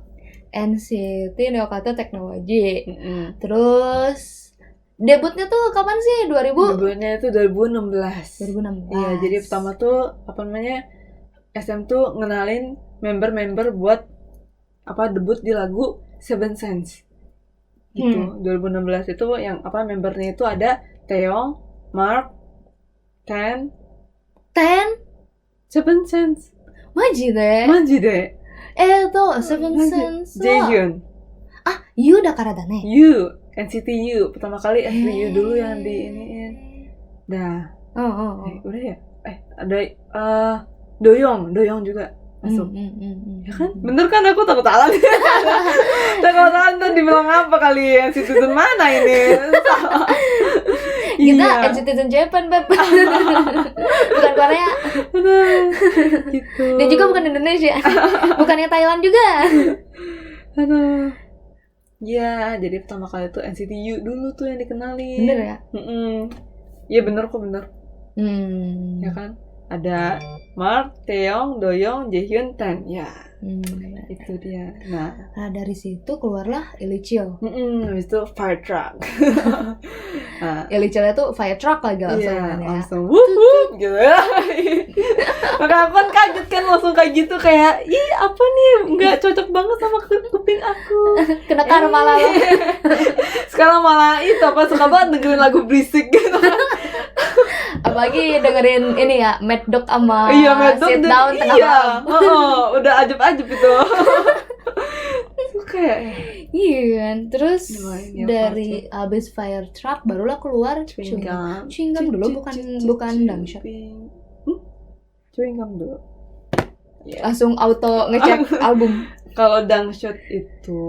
NCT Neo Culture Technology. Mm-mm. Terus debutnya tuh kapan sih? 2000? Debutnya itu 2016. 2016. Iya, jadi pertama tuh apa namanya? SM tuh ngenalin member-member buat apa debut di lagu Seven Sense. Gitu. 2016 itu yang apa membernya itu ada Taeyong, Mark, Ten, Seven Sense. Maji deh. Maji deh. Tuh Seven Sense. Jaehyun, Yu da karadane. U, NCT U. Pertama kali NCT U dulu yang di iniin. Dah. Oh. Udah ya? Ada Doyoung juga masuk. Ya kan? Bener kan aku takut salah nih. Takut salah ntar dibilang apa kali yang citizen mana ini? Kita citizen Japan, Beb. Bukan Korea. Gitu. Dan juga bukan Indonesia. Bukannya Thailand juga. Aduh. Ya, jadi pertama kali tuh NCT U dulu tuh yang dikenalin. Bener ya? Iya bener kok bener. Ya kan? Ada Mark, Taeyong, Doyoung, Jaehyun, Ten. Ya. Itu dia. Nah, dari situ keluarlah Illichil. habis itu Fire Truck. Nah, Illichilnya tuh fire truck lagi langsung iya, kan ya. langsung wuh gitu ya. Maka aku kan kaget kan langsung kayak gitu kayak, ih apa nih nggak cocok banget sama kuping aku. Kena karma lah. Sekarang malah itu apa suka banget dengerin lagu berisik gitu. Apalagi dengerin ini ya, Mad Dog sama Mad Dog Sit Down tengah malam. Udah ajeb-ajeb itu. Kayak Iya kan. Terus lumayan ya, dari abis fire truck barulah keluar chewing gum. Chewing gum dulu bukan dangshot. Chewing gum dulu. Langsung auto ngecek album. Kalau dangshot itu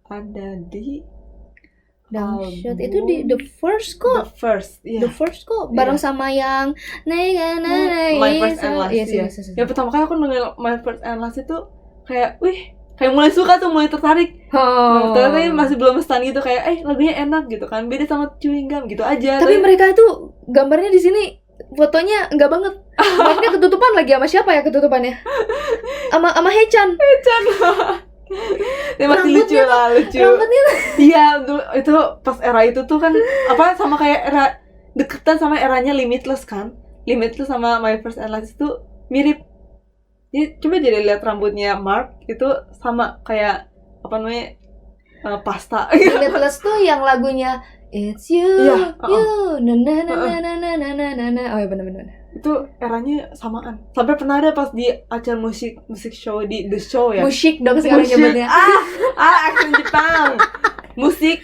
ada di Dangshot album itu di The First kok. The First, iya. The First kok bareng sama yang My First and Last. Yes. Ya pertama kali aku dengerin My First and Last itu kayak, wih, kayak mulai suka tuh, mulai tertarik. Tapi masih belum stan gitu kayak, lagunya enak gitu kan, beda sama chewing gum gitu aja. Tapi mereka itu gambarnya di sini fotonya enggak banget. Makanya ketutupan lagi sama siapa ya ketutupannya? Sama Hechan. Dia masih lucu. Rambutnya Iya, itu pas era itu tuh kan apa sama kayak era deketan sama eranya Limitless kan. Limitless sama My First and Last itu mirip. Jadi coba jadi lihat rambutnya Mark itu sama kayak apa namanya pasta. Limitless tuh yang lagunya It's you, Iya, you, na na na na na na na na na. Oh ya benar. Itu eranya samaan. Sampai pernah ada pas di acara musik show di The Show ya. Musik dong sekarang nyebutnya. Aksen Jepang. Musik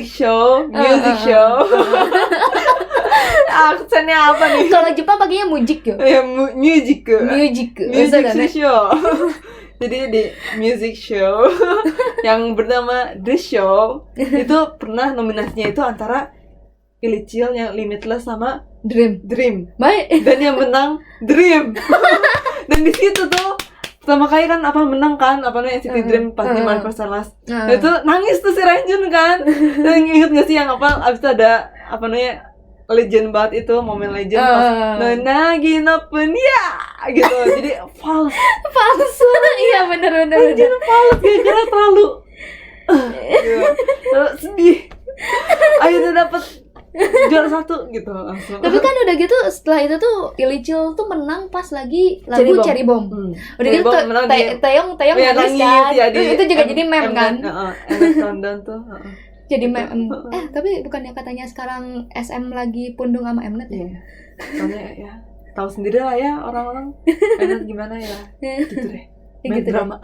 show, music show. Aksennya apa nih? Kalau Jepang pakainya mujik yo. Ya, music show. Jadi di music show yang bernama The Show itu pernah nominasinya itu antara Illichil yang Limitless sama Dream. Baik. Dan yang menang Dream. Dan di situ tuh pertama kali kan menang kan NCT Dream pas di My First and Last. Itu nangis tuh si Renjun kan. Dan inget gak sih yang abis itu ada legend banget itu, momen legend pas Nagi Nopen ya gitu. Jadi palsu. Iya benar. Legend false gara-gara terlalu sedih. Akhirnya dapet juara 1 gitu langsung. Tapi kan udah gitu setelah itu tuh Illichil tuh menang pas lagi lagu Cherry Bomb. Udah gitu Taeyong nangis kan. Ya, itu juga jadi meme kan. Countdown tuh. Jadi meme. Tapi bukannya katanya sekarang SM lagi pundung sama Mnet ya? Iya. Soalnya ya tahu sendiri lah ya orang-orang Mnet gimana ya. Gitu deh. Main drama.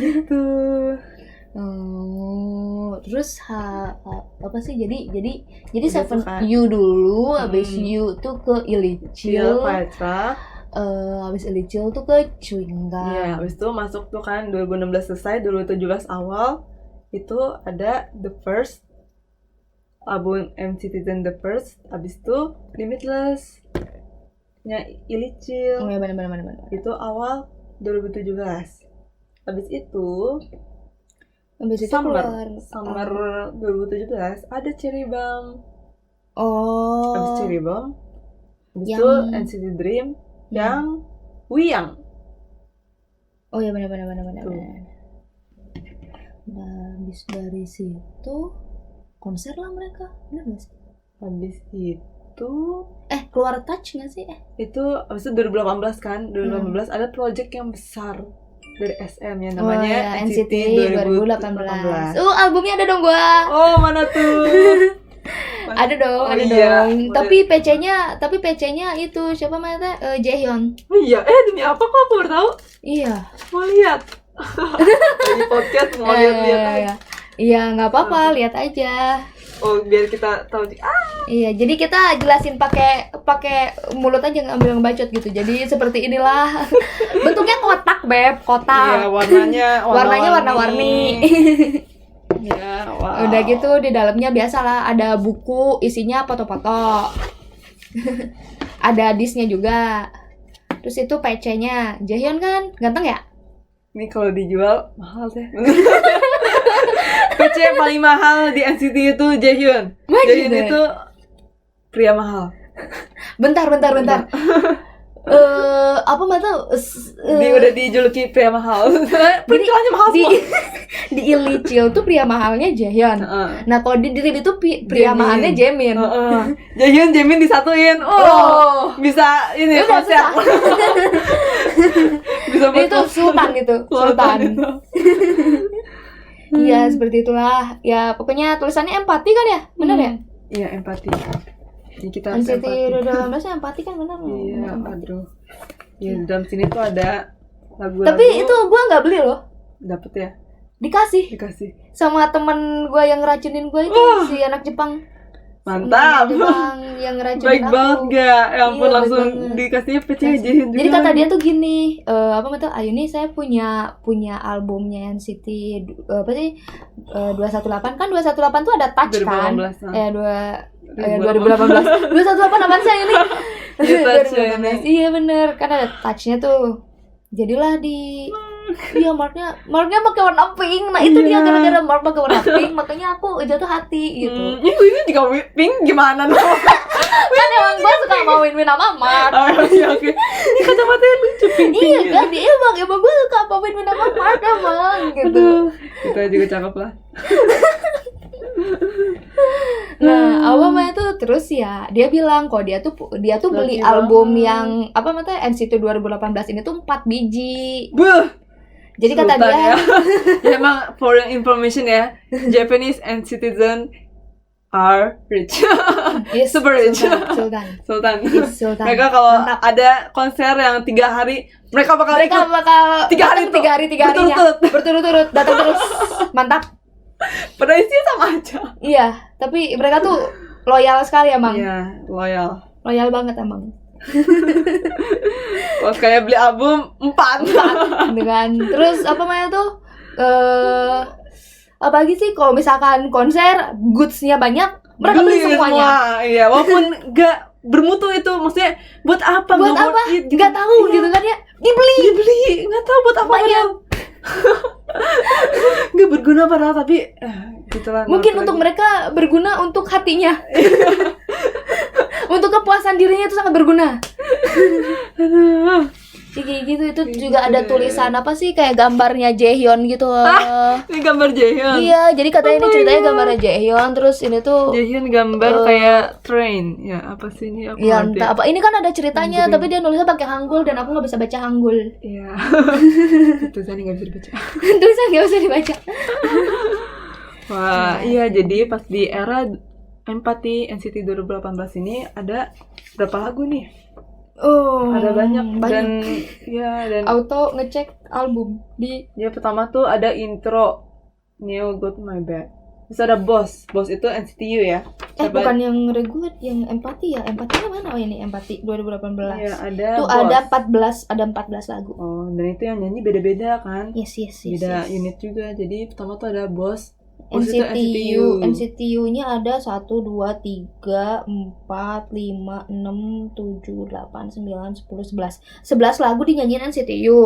Gitu. Terus apa sih jadi Seven U dulu, habis U tuh ke Illichil, habis Illichil tuh ke chewing gum. Iya, habis itu masuk tuh kan 2016 selesai, 2017 awal itu ada The First, album M-Citizen the First, abis itu Limitless nya Illicil. Oh ya benar. Itu awal 2017. Abis itu keluar Summer 2017 ada Cherry Bomb. Oh. Abis Cherry Bomb, abis Yang- itu NCT Dream yang Wiyang. Oh ya benar. Tuh. Nah, habis dari situ konser lah mereka, benar nggak sih? Habis itu Keluar Touch nggak sih? itu abis itu 2018 kan. 2018 ada project yang besar dari SM yang Oh namanya ya, NCT 2018. 2018. Albumnya ada dong gua. Oh, mana tuh? Ada dong, Oh, ada iya. dong. Tapi PC-nya itu siapa namanya? Jaehyun. Oh iya, demi apa kok aku baru tahu? Iya. Mau lihat. Di podcast mau lihat-lihat aja. Iya, nggak apa-apa, lihat aja. Oh, biar kita tahu. Iya, jadi kita jelasin pakai mulut aja, ngambil ngebacot gitu. Jadi seperti inilah. Bentuknya kotak, Beb, Iya, kotak. warnanya Warna-warni. Ya, wow. Udah gitu di dalamnya biasalah ada buku isinya foto-foto. Ada disknya juga. Terus itu PC-nya. Jaehyun kan ganteng ya? Ini kalau dijual mahal deh. PC paling mahal di NCT itu Jaehyun. Wajib Jaehyun deh. itu pria mahal. Bentar. Apa mah tuh? Dia udah dijuluki pria mahal. Perintilannya mahal di semua. di Illicil tuh pria mahalnya Jaehyun. Nah, kalau di Dream itu pria Jaemin. mahalnya Jaemin. Jaehyun, Jaemin disatuin. Bisa ini Udah konser. susah. Bisa buat Itu sultan itu, sultan. itu. Iya, seperti itulah. Ya, pokoknya tulisannya empati kan ya? Benar ya? Iya, empati. Ini kita harus NCT empati. 2018 empati kan benar. Iya, aduh. Ya, dalam sini tuh ada lagu-lagu. Tapi itu gua nggak beli loh. dapet ya, Dikasih dikasih. sama temen gua yang ngeracunin gua itu, si anak Jepang. Mantap. Anak Jepang yang ngeracunin Baik aku. banget gak? Ya ampun, Iya, baik langsung banget. dikasihnya PC Jaehyun juga. Jadi kata dia tuh gini, apa betul? Ayo nih saya punya albumnya NCT apa sih? 218 kan 218 tuh ada Touch kan? 2018, nah. 2018. 218 apaan sih ini? Iya, Touch ya, 2018. Iya bener, kan ada Touch-nya tuh. Jadilah di iya marknya pakai warna pink. Nah itu dia Iya. gara-gara mark pakai warna pink, makanya aku jatuh hati gitu. Ini juga pink gimana dong? Kan emang gue suka mau win-win sama Mark. Oh iya, oke. Ini kacamatanya lucu pink. Iya kan, dia emang gue suka mau win-win sama Mark emang gitu. Aduh, kita juga cakep lah. Nah, albumnya tuh terus ya dia bilang kok dia tuh beli Lucky album banget. yang apa namanya NCT 2018 ini tuh 4 biji. Buh. Jadi kata Sultan dia ya. Ya, emang for your information ya, Japanese and citizen are rich. Yes, Super rich. Sultan. Sultan. Yes, Sultan. Mereka kalau Mantap. ada konser yang 3 hari, mereka bakal Mereka ikut. bakal 3 hari datang 3 hari 3 harinya berturut-turut datang terus. Mantap. Pada isinya sama aja. Iya, tapi mereka tuh loyal sekali emang. Iya, loyal. Loyal banget emang. Kalau kayak beli album 4. Dengan terus apa namanya tuh apa lagi sih kalau misalkan konser goods-nya banyak, mereka beli semuanya. Iya, walaupun gak bermutu itu, maksudnya buat apa? Buat nggak apa? worth it Nggak tahu Iya. gitu kan ya. Dibeli. Nggak tahu buat apa Lumayan. Nggak berguna padahal, tapi gitulah. Mungkin untuk mereka berguna untuk hatinya. Untuk kepuasan dirinya itu sangat berguna. Aduh. Ya, kayak gitu itu Gitu juga ada deh. tulisan apa sih kayak gambarnya Jaehyun gitu loh. Ini gambar Jaehyun. Iya, jadi katanya ini Oh my ceritanya God. gambarnya Jaehyun, terus ini tuh Jaehyun gambar kayak train. Ya, apa sih ini? Aku ya ngerti. entah apa. Ini kan ada ceritanya, Dream. tapi dia nulisnya pakai Hangul dan aku nggak bisa baca Hangul. Iya. Tulisannya nggak bisa dibaca. Tulisan nggak bisa dibaca. Wah, iya, jadi pas di era Empati NCT 2018 ini ada berapa lagu nih? Oh, Ada banyak. Dan auto ngecek album di ya pertama tuh ada intro New Go to My Bed. Terus ada Boss itu NCTU ya. bukan yang regular, yang empati ya. Empatinya mana? Oh ini empati 2018. Iya, ada Tuh Boss. ada 14 lagu. Oh, dan itu yang nyanyi beda-beda kan? Yes. Beda unit juga. Jadi pertama tuh ada Boss, Boss itu NCTU. NCTU-nya ada 1, 2, 3, 4, 5, 6, 7, 8, 9, 10, 11. 11 lagu dinyanyiin NCTU.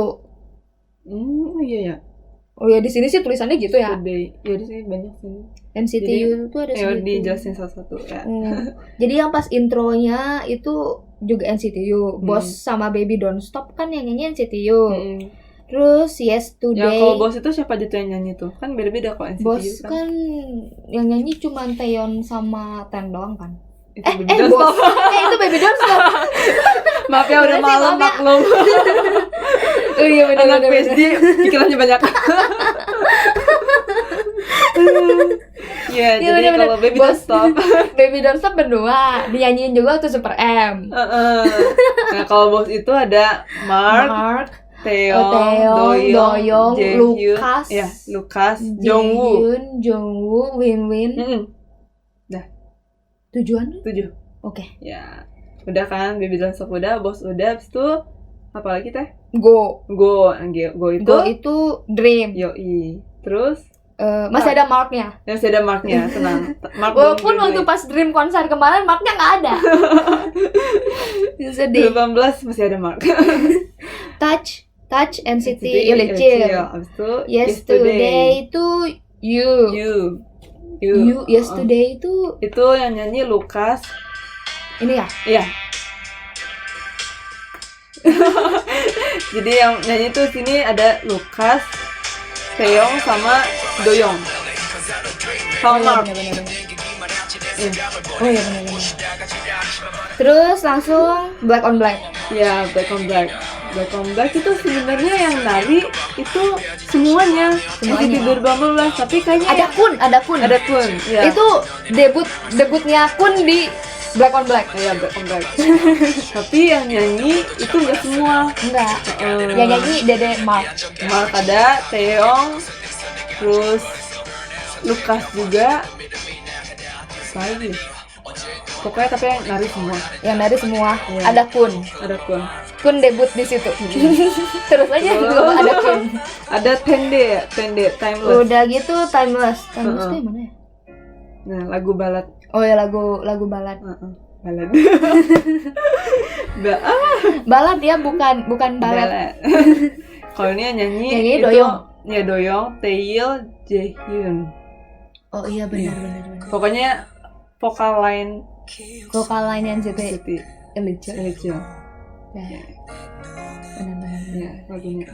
Iya ya. Oh ya, di sini sih tulisannya gitu ya. Ya di sini banyak sih. NCTU itu ada segitu. Dijelasin satu-satu ya. Jadi yang pas intronya itu juga NCTU. Boss sama Baby Don't Stop kan yang nyanyi NCTU. Terus Yesterday. Yang kalau Boss itu siapa aja tuh yang nyanyi tuh? Kan beda-beda kok NCTU Boss kan yang nyanyi cuma Taeyeon sama Ten doang kan. Itu Baby Don't Boss. Stop. Itu Baby Don't Stop. Maaf ya udah Berarti malam maaf ya. maklum. Oh iya benar. Anak PSD pikirannya banyak. Ya, Iya, jadi bener-bener. kalau Baby Don't Stop. Baby Don't Stop berdua, dinyanyiin juga waktu Super M. Nah, kalau Boss itu ada Mark, Taeyong, Doyoung, Jaehyun, Lucas, ya, Lucas, Jongwoo. Jongwoo, Winwin. Tujuan? 7. Oke. Ya. Udah kan, Baby Don't Stop udah, Boss udah, habis itu apa lagi teh? Go Itu Dream. Yoi. Terus Masih ada Mark-nya. masih ada Mark-nya, tenang. Mark Walaupun belum waktu graduate. pas Dream konser kemarin Mark-nya nggak ada. Sedih. 18 masih ada Mark. Touch NCT Illichil. Illichil. Habis itu Yesterday itu You. Yesterday itu yang nyanyi Lucas. ini ya. Iya. Jadi yang nyanyi tuh sini ada Lucas, Taeyong sama Doyoung. Sama Mark. Bener. Oh iya benar. Terus langsung Black on Black. Ya, Black on Black. Black on Black itu sebenarnya yang nari itu semuanya. Masih di 2018, tapi kayaknya Ada Kun. ada Kun. Ya. Itu debutnya Kun di Black on Black. Ya, Black on Black. Tapi yang nyanyi itu enggak semua. Enggak. Yang nyanyi Dede Mark. Mark ada, Taeyong, terus Lucas juga. Lagi. Pokoknya tapi yang nari semua. Yang dari semua Iya. ada Kun. Ada Kun. Kun debut di situ. Terus aja dulu ada Kun. Ada Tende, Timeless. Udah gitu Timeless. Timeless itu yang mana ya? Nah, lagu balad. Oh ya lagu balad. Balad. Balad ya bukan balad. Balad. Kalau ini yang nyanyi itu Doyoung. Ya Doyoung, Taeil, Jaehyun. Oh iya benar. Pokoknya vokal line Vokal lainnya NCT Siti Illichil. Illichil. Ya. Benar. Ya, lagunya.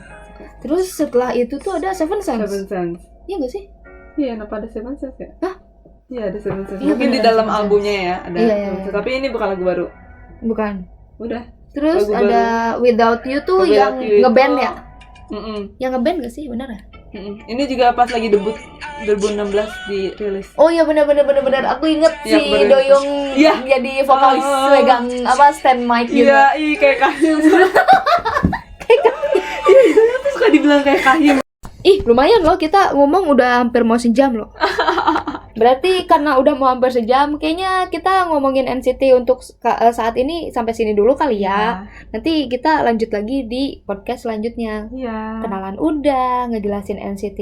Terus setelah itu tuh ada Seven Sense. Seven Sense. Iya nggak sih? Iya, kenapa ada Seven Sense ya? Hah? Iya, ada Seven Sense. Iya, Mungkin di bener, dalam Seven albumnya ya ada Iya, Seven Sense. Tapi ini bukan lagu baru. Bukan. Udah. Terus Lagu ada Without You tuh yang Without You itu- ngeband ya? Mm-mm. Yang ngeband nggak sih? Benar ya? Ini juga pas lagi debut 2016 dirilis. Oh iya benar. Aku inget Iya, si bener. Doyoung Iya. jadi vokalis Oh. megang stand mic gitu. Iya, kayak Kahim. Iya, itu tuh suka dibilang kayak Kahim. Ih, lumayan loh kita ngomong udah hampir mau sejam loh. Berarti karena udah mau hampir sejam, kayaknya kita ngomongin NCT untuk saat ini sampai sini dulu kali ya. Nanti kita lanjut lagi di podcast selanjutnya. Iya. Kenalan udah, ngejelasin NCT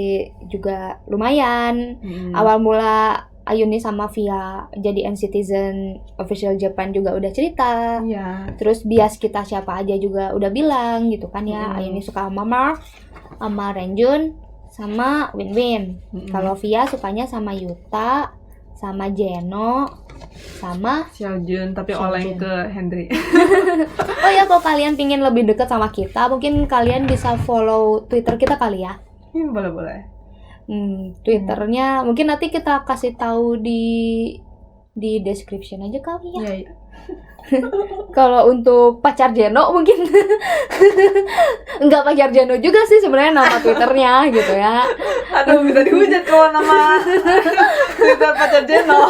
juga lumayan. Awal mula Ayuni sama Via jadi NCTzen Official Japan juga udah cerita. Iya. Terus bias kita siapa aja juga udah bilang gitu kan ya. Ayuni suka sama Mark, sama Renjun, sama Winwin. Kalau Via sukanya sama Yuta, sama Jeno, sama Xiaojun tapi Xiaojun. oleng ke Hendry. oh ya kalau kalian pingin lebih deket sama kita, mungkin kalian bisa follow Twitter kita kali ya. Boleh. Twitternya mungkin nanti kita kasih tahu di description aja kali ya. Iya. Kalau untuk pacar Jeno mungkin enggak pacar Jeno juga sih sebenarnya nama Twitternya gitu ya. Aduh, bisa dihujat kalau nama Twitter pacar Jeno.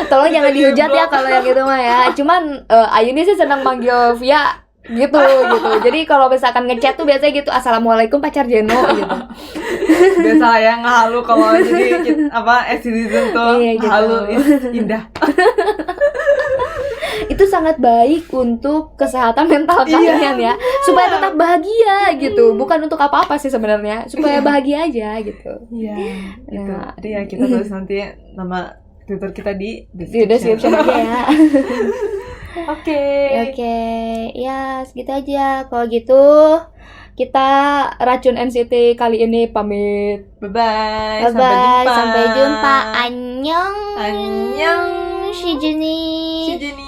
Tolong jangan dihujat ya kalau yang itu mah ya. Cuman Ayuni sih senang manggil Via gitu. Jadi kalau misalkan ngechat tuh biasanya gitu, assalamualaikum pacar Jeno gitu. Biasa ya ngehalu kalau jadi citizen tuh Iya, gitu. halu indah. itu sangat baik untuk kesehatan mental Iya. kalian ya, supaya tetap bahagia gitu, bukan untuk apa-apa sih sebenarnya, supaya bahagia aja gitu. Iya, gitu. Nah. Jadi ya kita tulis nanti nama Twitter kita di Di description aja ya. Oke. Oke, ya segitu aja. Kalau gitu kita Racun NCT kali ini pamit. Bye-bye. Bye bye, sampai jumpa. Annyeong. Annyeong. Si Jenny. Si Jenny.